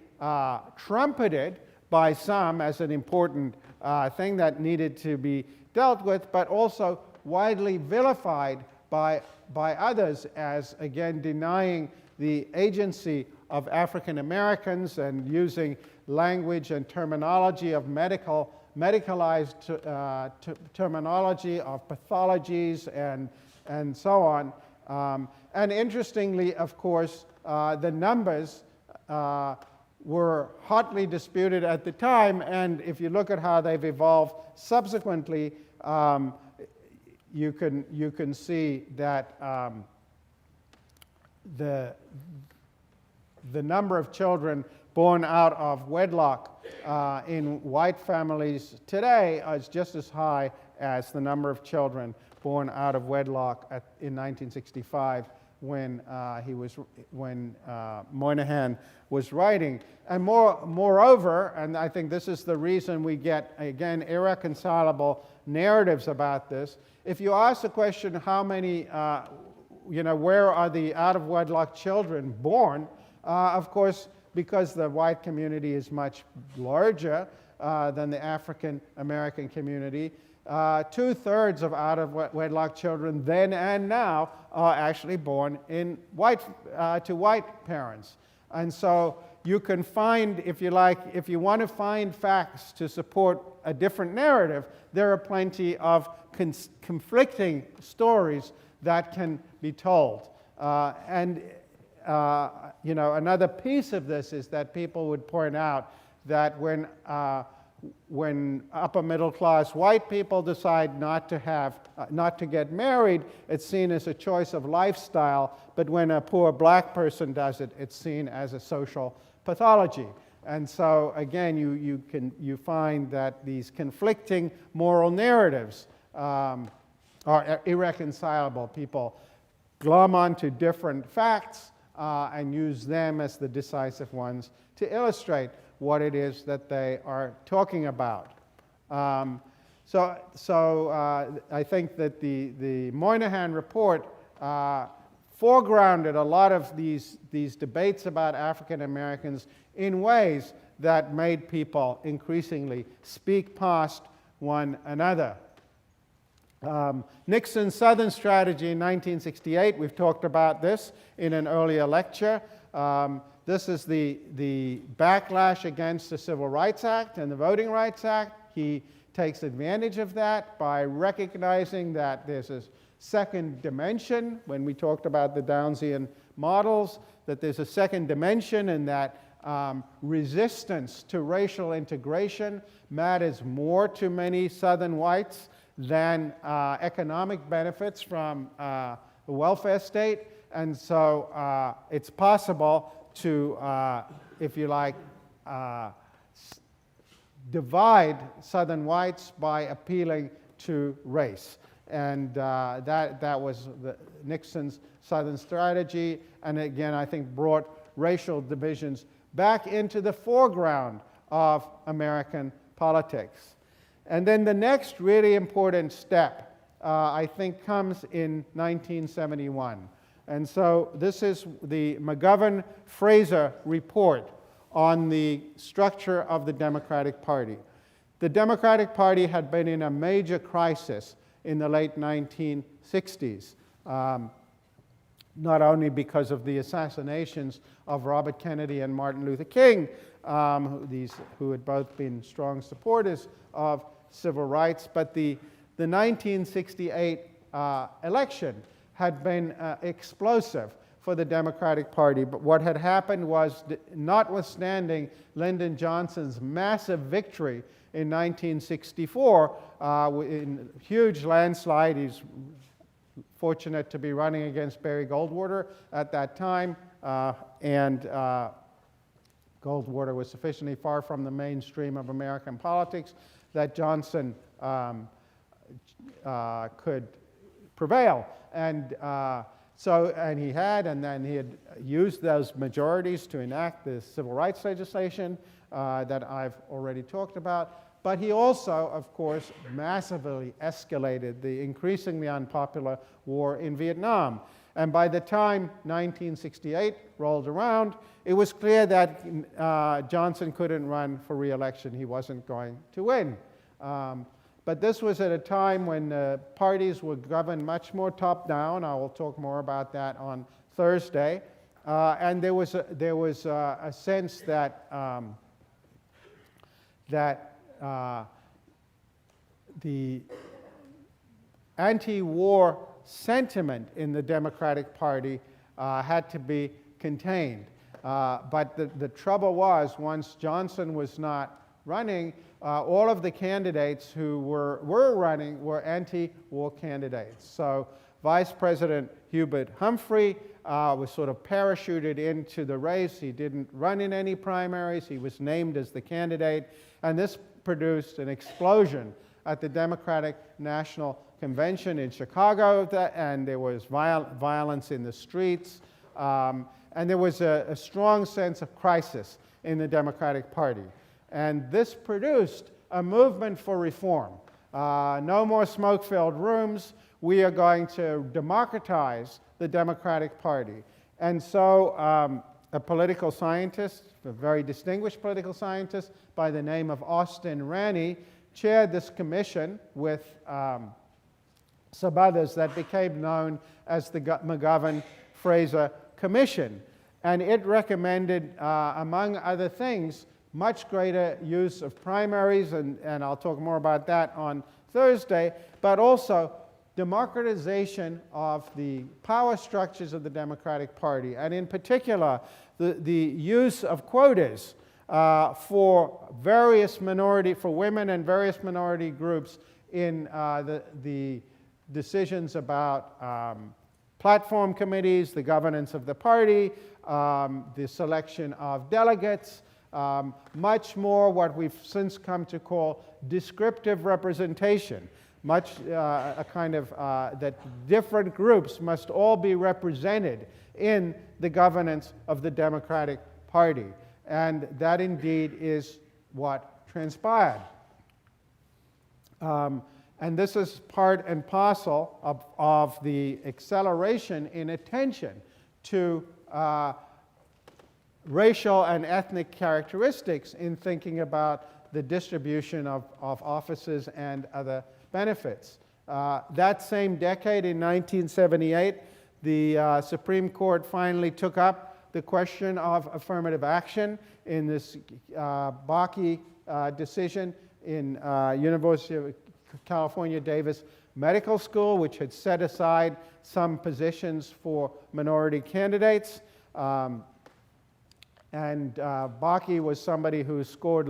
S1: trumpeted by some as an important thing that needed to be dealt with, but also widely vilified by others as, again, denying the agency of African Americans and using language and terminology of medicalized terminology of pathologies and so on. And interestingly, of course, the numbers were hotly disputed at the time, and if you look at how they've evolved subsequently, you can see that the number of children born out of wedlock in white families today is just as high as the number of children born out of wedlock in 1965 when Moynihan was writing. And moreover, and I think this is the reason we get, again, irreconcilable narratives about this, if you ask the question, how many, where are the out-of-wedlock children born, of course, because the white community is much larger than the African American community, 2/3 of out-of-wedlock children then and now are actually born to white parents. And so you can find, if you like, if you want to find facts to support a different narrative, there are plenty of conflicting stories that can be told. You know, another piece of this is that people would point out that when upper middle class white people decide not to get married, it's seen as a choice of lifestyle, but when a poor black person does it, it's seen as a social pathology. And so again, you find that these conflicting moral narratives are irreconcilable. People glom onto different facts and use them as the decisive ones to illustrate what it is that they are talking about. So I think that the Moynihan report foregrounded a lot of these debates about African Americans in ways that made people increasingly speak past one another. Nixon's Southern strategy in 1968, we've talked about this in an earlier lecture. This is the backlash against the Civil Rights Act and the Voting Rights Act. He takes advantage of that by recognizing that there's a second dimension. When we talked about the Downsian models, that there's a second dimension, and that resistance to racial integration matters more to many Southern whites than economic benefits from the welfare state. And so it's possible to, if you like, divide Southern whites by appealing to race. And that was Nixon's Southern strategy, and again, I think brought racial divisions back into the foreground of American politics. And then the next really important step, I think, comes in 1971. And so this is the McGovern-Fraser report on the structure of the Democratic Party. The Democratic Party had been in a major crisis in the late 1960s, not only because of the assassinations of Robert Kennedy and Martin Luther King, who had both been strong supporters of civil rights, but the 1968 election had been explosive for the Democratic Party. But what had happened was, notwithstanding Lyndon Johnson's massive victory in 1964, in a huge landslide, he's fortunate to be running against Barry Goldwater at that time, and Goldwater was sufficiently far from the mainstream of American politics that Johnson could prevail. And he had used those majorities to enact the civil rights legislation that I've already talked about. But he also, of course, massively escalated the increasingly unpopular war in Vietnam. And by the time 1968 rolled around, it was clear that Johnson couldn't run for re-election. He wasn't going to win. But this was at a time when parties were governed much more top-down. I will talk more about that on Thursday. And there was a sense that the anti-war sentiment in the Democratic Party had to be contained. But the trouble was, once Johnson was not running, all of the candidates who were running were anti-war candidates. So Vice President Hubert Humphrey was sort of parachuted into the race. He didn't run in any primaries. He was named as the candidate. And this produced an explosion at the Democratic National Convention in Chicago, and there was violence in the streets. And there was a strong sense of crisis in the Democratic Party. And this produced a movement for reform. No more smoke-filled rooms. We are going to democratize the Democratic Party. And so a political scientist, a very distinguished political scientist by the name of Austin Ranney, chaired this commission with some others that became known as the McGovern-Fraser Commission. And it recommended, among other things, much greater use of primaries, and I'll talk more about that on Thursday, but also democratization of the power structures of the Democratic Party, and in particular, the use of quotas for women and various minority groups in the decisions about platform committees, the governance of the party, the selection of delegates, much more what we've since come to call descriptive representation, much a kind of that different groups must all be represented in the governance of the Democratic Party. And that indeed is what transpired. And this is part and parcel of the acceleration in attention to racial and ethnic characteristics in thinking about the distribution of offices and other benefits. That same decade, in 1978, the Supreme Court finally took up the question of affirmative action in this Bakke decision in University of California, Davis Medical School, which had set aside some positions for minority candidates. And Bakke was somebody who scored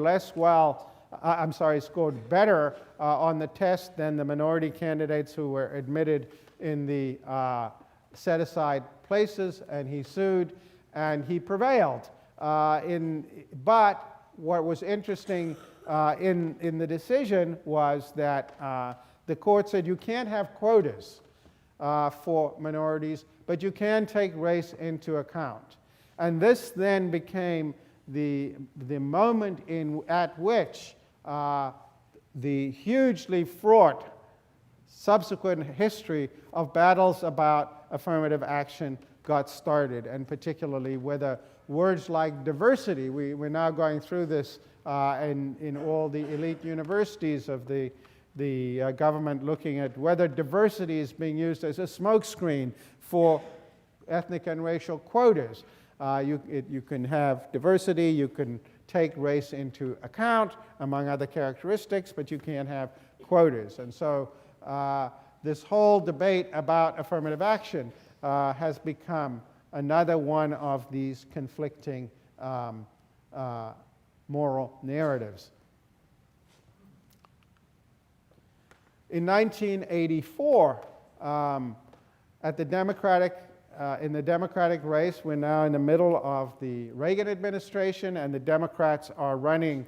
S1: scored better on the test than the minority candidates who were admitted in the set-aside places, and he sued, and he prevailed. But what was interesting in the decision was that the court said you can't have quotas for minorities, but you can take race into account. And this then became the moment at which the hugely fraught subsequent history of battles about affirmative action got started, and particularly whether words like diversity, we're now going through this in all the elite universities of the government, looking at whether diversity is being used as a smokescreen for ethnic and racial quotas. You can have diversity, you can take race into account, among other characteristics, but you can't have quotas. And so this whole debate about affirmative action has become another one of these conflicting moral narratives. In 1984, at the in the Democratic race, we're now in the middle of the Reagan administration, and the Democrats are running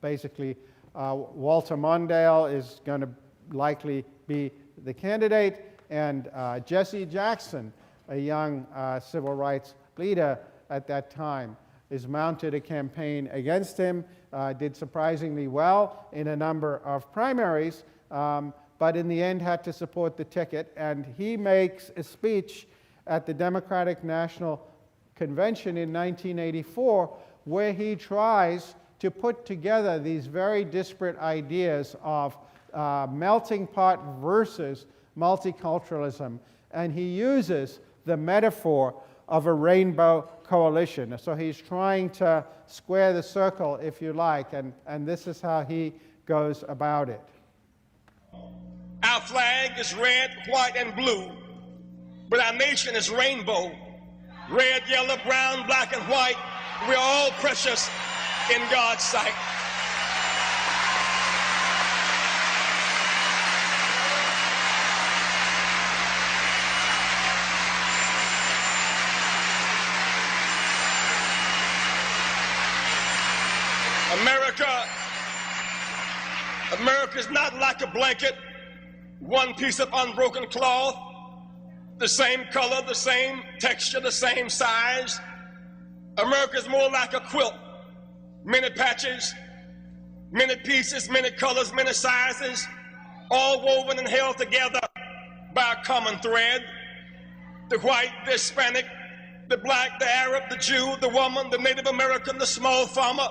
S1: basically Walter Mondale is going to likely be the candidate, and Jesse Jackson, a young civil rights leader at that time, is mounted a campaign against him, did surprisingly well in a number of primaries, but in the end had to support the ticket. And he makes a speech at the Democratic National Convention in 1984 where he tries to put together these very disparate ideas of melting pot versus multiculturalism. And he uses the metaphor of a rainbow coalition. So he's trying to square the circle, if you like, and this is how he goes about it.
S14: Our flag is red, white, and blue, but our nation is rainbow. Red, yellow, brown, black, and white. We're all precious in God's sight. America is not like a blanket, one piece of unbroken cloth, the same color, the same texture, the same size. America is more like a quilt, many patches, many pieces, many colors, many sizes, all woven and held together by a common thread. The white, the Hispanic, the black, the Arab, the Jew, the woman, the Native American, the small farmer,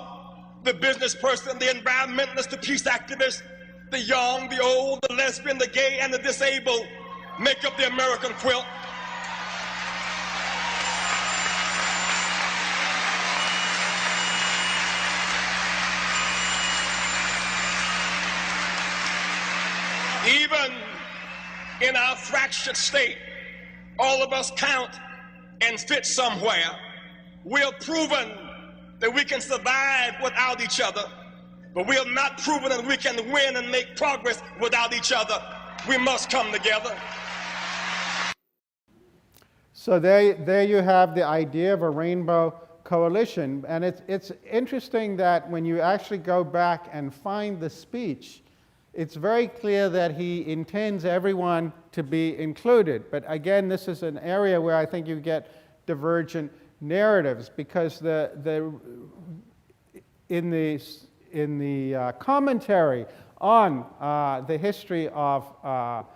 S14: the business person, the environmentalist, the peace activist, the young, the old, the lesbian, the gay, and the disabled make up the American quilt. Even in our fractured state, all of us count and fit somewhere. We have proven that we can survive without each other, but we have not proven that we can win and make progress without each other. We must come together.
S1: So there you have the idea of a rainbow coalition. And it's interesting that when you actually go back and find the speech, it's very clear that he intends everyone to be included. But again, this is an area where I think you get divergent narratives, because in the commentary on the history of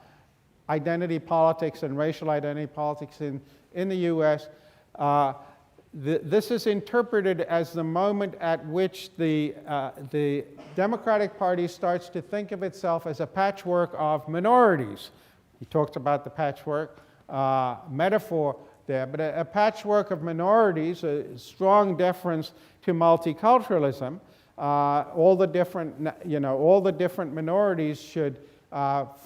S1: identity politics and racial identity politics in the U.S., this is interpreted as the moment at which the Democratic Party starts to think of itself as a patchwork of minorities. He talked about the patchwork metaphor there, but a patchwork of minorities, a strong deference to multiculturalism. All the different minorities should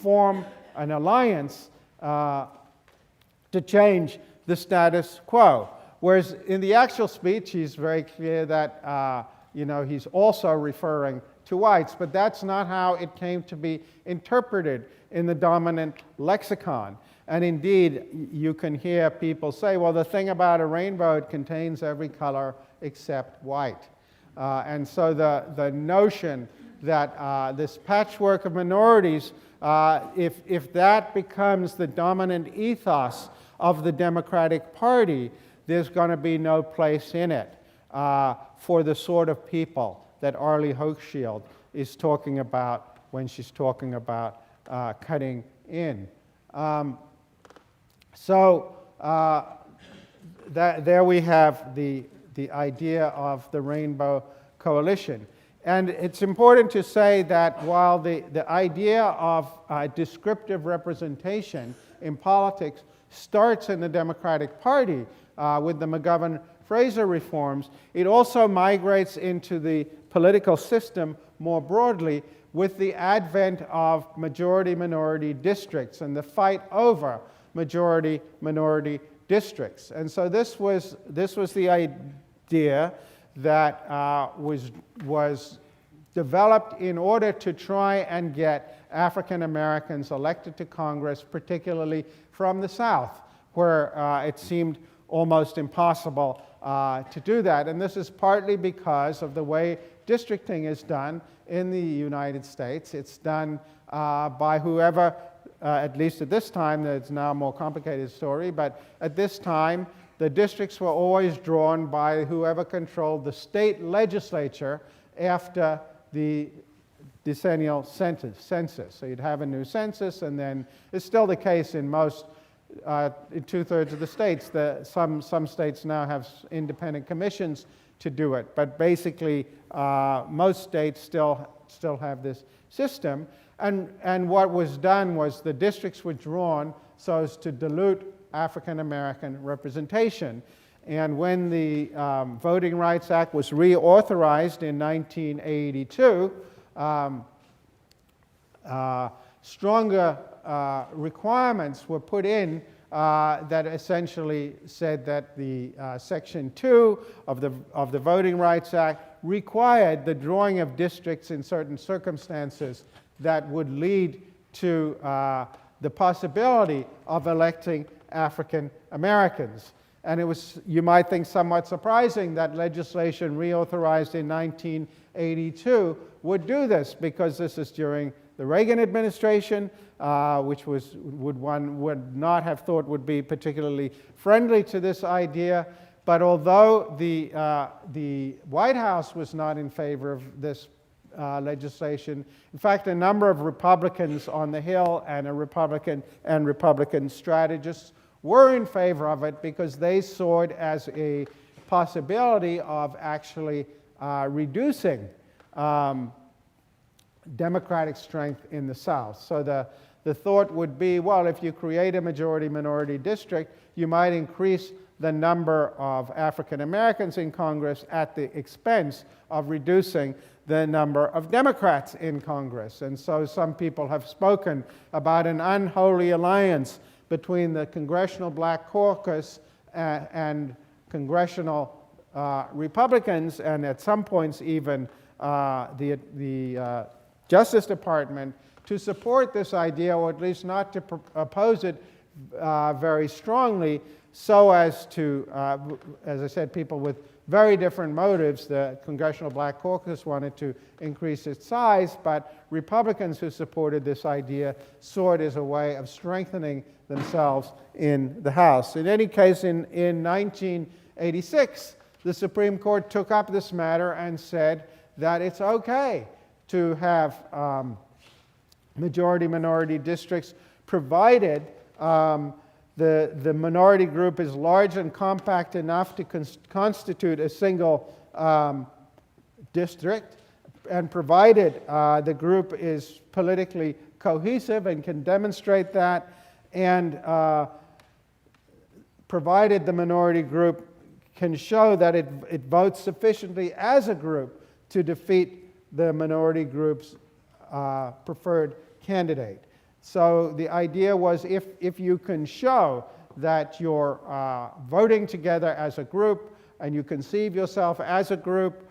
S1: form an alliance to change the status quo. Whereas in the actual speech, he's very clear that he's also referring to whites, but that's not how it came to be interpreted in the dominant lexicon. And indeed, you can hear people say, well, the thing about a rainbow, it contains every color except white. And so the notion that this patchwork of minorities, if that becomes the dominant ethos of the Democratic Party, there's going to be no place in it for the sort of people that Arlie Hochschild is talking about when she's talking about cutting in. There we have the idea of the Rainbow Coalition. And it's important to say that while the idea of descriptive representation in politics starts in the Democratic Party with the McGovern-Fraser reforms, it also migrates into the political system more broadly with the advent of majority-minority districts and the fight over majority-minority districts. And so this was the idea that was developed in order to try and get African Americans elected to Congress, particularly from the South, where it seemed almost impossible to do that. And this is partly because of the way districting is done in the United States. It's done by whoever, at least at this time, it's now a more complicated story, but at this time, the districts were always drawn by whoever controlled the state legislature after the decennial census. So you'd have a new census, and then it's still the case in most, in 2/3 of the states. Some states now have independent commissions to do it, but basically most states still have this system. And what was done was the districts were drawn so as to dilute African American representation. And when the Voting Rights Act was reauthorized in 1982, stronger requirements were put in that essentially said that the Section 2 of the Voting Rights Act required the drawing of districts in certain circumstances that would lead to the possibility of electing African Americans. And it was, you might think, somewhat surprising that legislation reauthorized in 1982 would do this, because this is during the Reagan administration, which one would not have thought would be particularly friendly to this idea. But although the White House was not in favor of this legislation, in fact, a number of Republicans on the Hill and Republican strategists were in favor of it, because they saw it as a possibility of actually reducing Democratic strength in the South. So the thought would be, well, if you create a majority-minority district, you might increase the number of African Americans in Congress at the expense of reducing the number of Democrats in Congress. And so some people have spoken about an unholy alliance between the Congressional Black Caucus and congressional Republicans, and at some points even the Justice Department, to support this idea, or at least not to oppose it very strongly, so as to, as I said, people with very different motives. The Congressional Black Caucus wanted to increase its size, but Republicans who supported this idea saw it as a way of strengthening themselves in the House. In any case, in 1986, the Supreme Court took up this matter and said that it's okay to have majority-minority districts, provided the minority group is large and compact enough to constitute a single district, and provided the group is politically cohesive and can demonstrate that, and provided the minority group can show that it votes sufficiently as a group to defeat the minority group's preferred candidate. So the idea was, if you can show that you're voting together as a group and you conceive yourself as a group,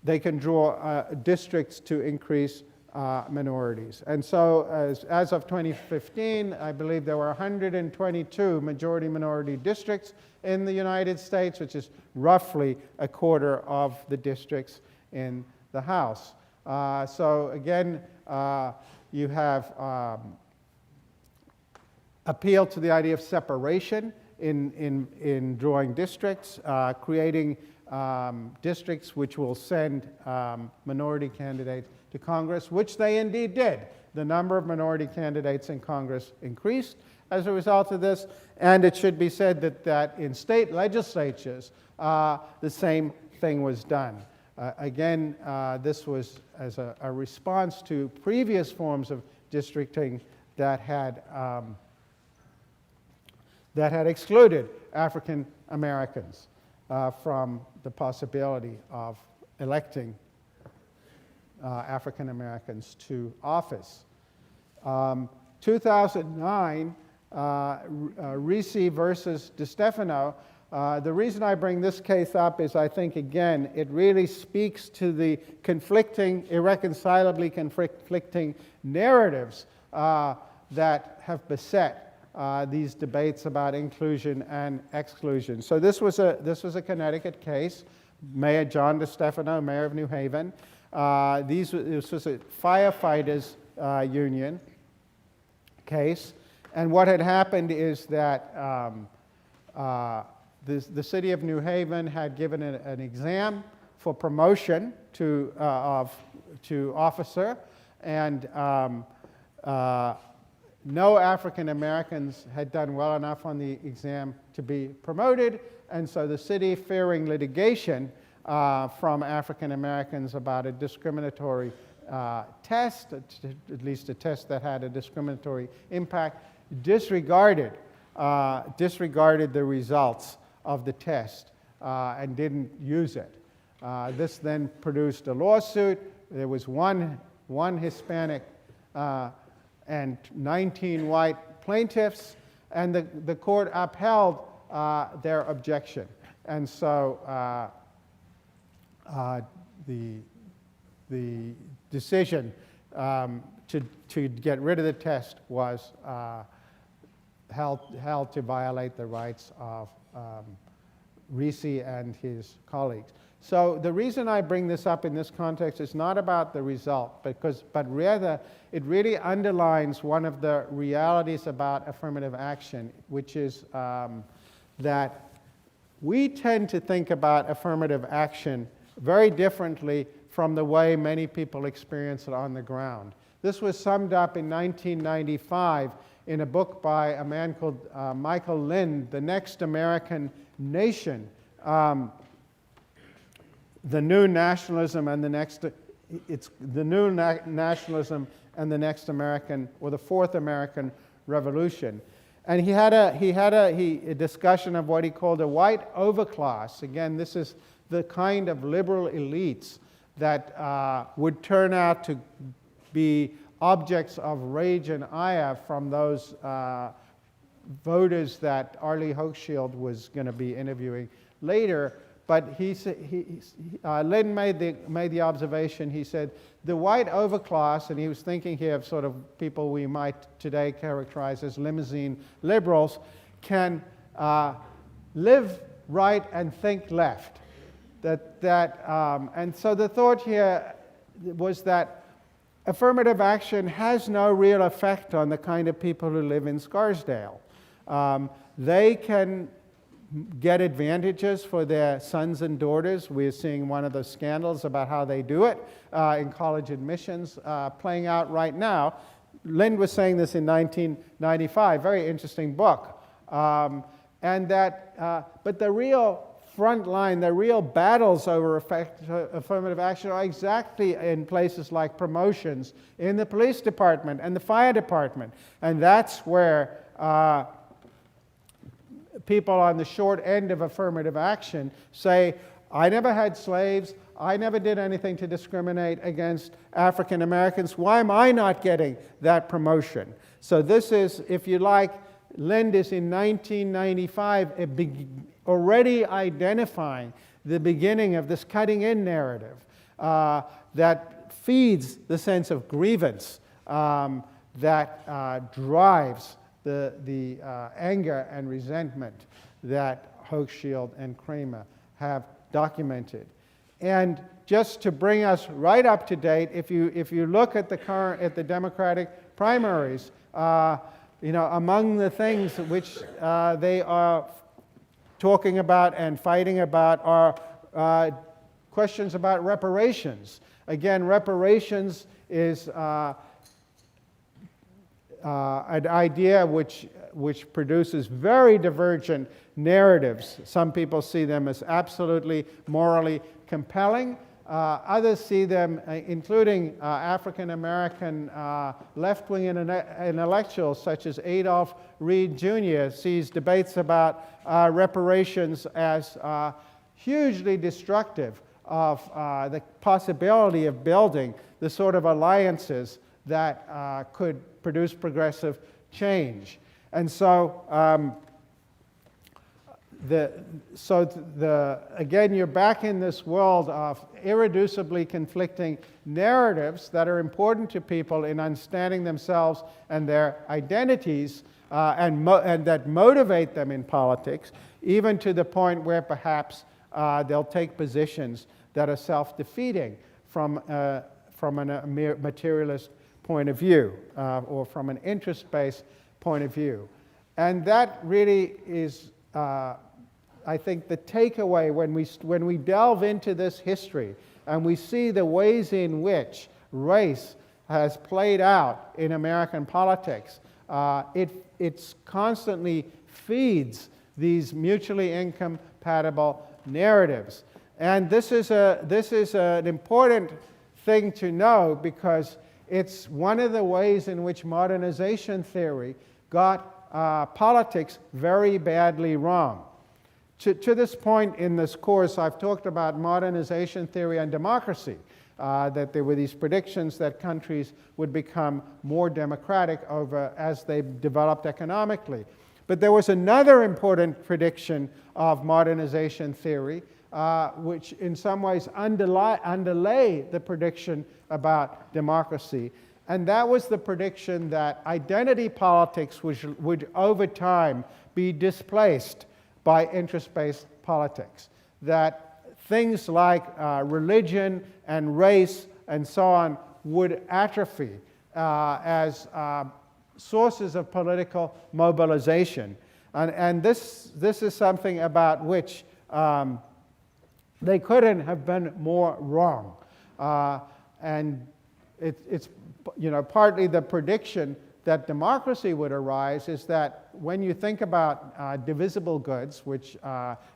S1: they can draw districts to increase minorities. And so as of 2015, I believe there were 122 majority-minority districts in the United States, which is roughly a quarter of the districts in the House. So again, you have appealed to the idea of separation in drawing districts, creating districts which will send minority candidates to Congress, which they indeed did. The number of minority candidates in Congress increased as a result of this, and it should be said that in state legislatures, the same thing was done. Again, this was as a response to previous forms of districting that had excluded African Americans from the possibility of electing African Americans to office. 2009, Ricci versus DeStefano. The reason I bring this case up is, I think, again, it really speaks to the conflicting, irreconcilably conflicting narratives that have beset these debates about inclusion and exclusion. So this was a Connecticut case. Mayor John DeStefano, mayor of New Haven. This was a firefighters union case, and what had happened is that the city of New Haven had given an exam for promotion to officer, and no African Americans had done well enough on the exam to be promoted, and so the city, fearing litigation from African Americans about a discriminatory test, at least a test that had a discriminatory impact, disregarded the results of the test and didn't use it. This then produced a lawsuit. There was one Hispanic and 19 white plaintiffs, and the court upheld their objection. And so the decision to get rid of the test was held to violate the rights of Ricci and his colleagues. So the reason I bring this up in this context is not about the result, but rather it really underlines one of the realities about affirmative action, which is that we tend to think about affirmative action very differently from the way many people experience it on the ground. This was summed up in 1995 in a book by a man called Michael Lind, The Next American Nation. The New Nationalism and the Next, it's the New Nationalism and the Next American, or the Fourth American Revolution. And he had a discussion of what he called a white overclass. Again, this is the kind of liberal elites that would turn out to be objects of rage and ire from those voters that Arlie Hochschild was going to be interviewing later. But Lynn made the observation, he said, the white overclass, and he was thinking here of sort of people we might today characterize as limousine liberals, can live right and think left. And so the thought here was that affirmative action has no real effect on the kind of people who live in Scarsdale. They can get advantages for their sons and daughters. We're seeing one of the scandals about how they do it in college admissions playing out right now. Lind was saying this in 1995, very interesting book. But the real front line, the real battles over affirmative action are exactly in places like promotions in the police department and the fire department. And that's where people on the short end of affirmative action say, I never had slaves, I never did anything to discriminate against African Americans, why am I not getting that promotion? So this is, if you like, Lind is in 1995 already identifying the beginning of this cutting-in narrative that feeds the sense of grievance that drives the anger and resentment that Hochschild and Kramer have documented. And just to bring us right up to date, if you look at the Democratic primaries, among the things which they are talking about and fighting about are questions about reparations. Again, reparations is an idea which produces very divergent narratives. Some people see them as absolutely morally compelling. Others see them, including African American left-wing intellectuals such as Adolph Reed Jr., sees debates about reparations as hugely destructive of the possibility of building the sort of alliances that could produce progressive change. And so, again, you're back in this world of irreducibly conflicting narratives that are important to people in understanding themselves and their identities, and that motivate them in politics, even to the point where perhaps they'll take positions that are self-defeating from a materialist point of view, or from an interest-based point of view. And that really is, I think, the takeaway when we delve into this history and we see the ways in which race has played out in American politics. It constantly feeds these mutually incompatible narratives. And this is an important thing to know, because it's one of the ways in which modernization theory got politics very badly wrong. To this point in this course, I've talked about modernization theory and democracy, that there were these predictions that countries would become more democratic as they developed economically. But there was another important prediction of modernization theory, which in some ways underlay the prediction about democracy. And that was the prediction that identity politics would over time be displaced by interest-based politics. That things like religion and race and so on would atrophy as sources of political mobilization. And this is something about which they couldn't have been more wrong. And it's partly the prediction that democracy would arise is that when you think about divisible goods, which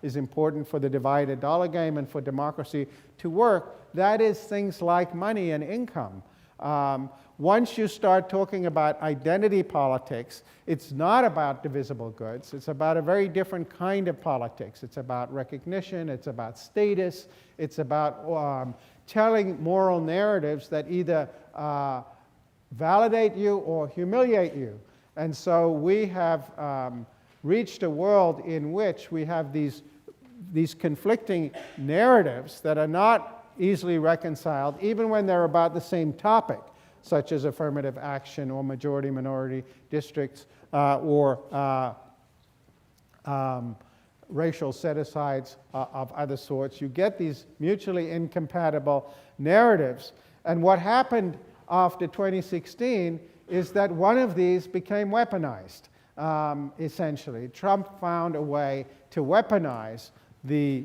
S1: is important for the divided dollar game and for democracy to work, that is things like money and income. Once you start talking about identity politics, it's not about divisible goods. It's about a very different kind of politics. It's about recognition. It's about status. It's about telling moral narratives that either validate you or humiliate you. And so we have reached a world in which we have these conflicting narratives that are not easily reconciled, even when they're about the same topic, such as affirmative action or majority-minority districts or racial set-asides of other sorts. You get these mutually incompatible narratives. And what happened after 2016 is that one of these became weaponized, essentially. Trump found a way to weaponize the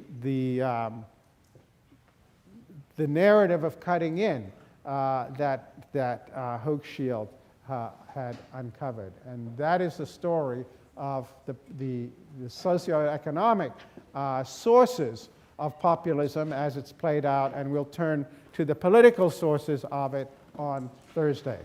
S1: narrative of cutting in that Hochschild had uncovered. And that is the story of the socioeconomic sources of populism as it's played out, and we'll turn to the political sources of it on Thursday.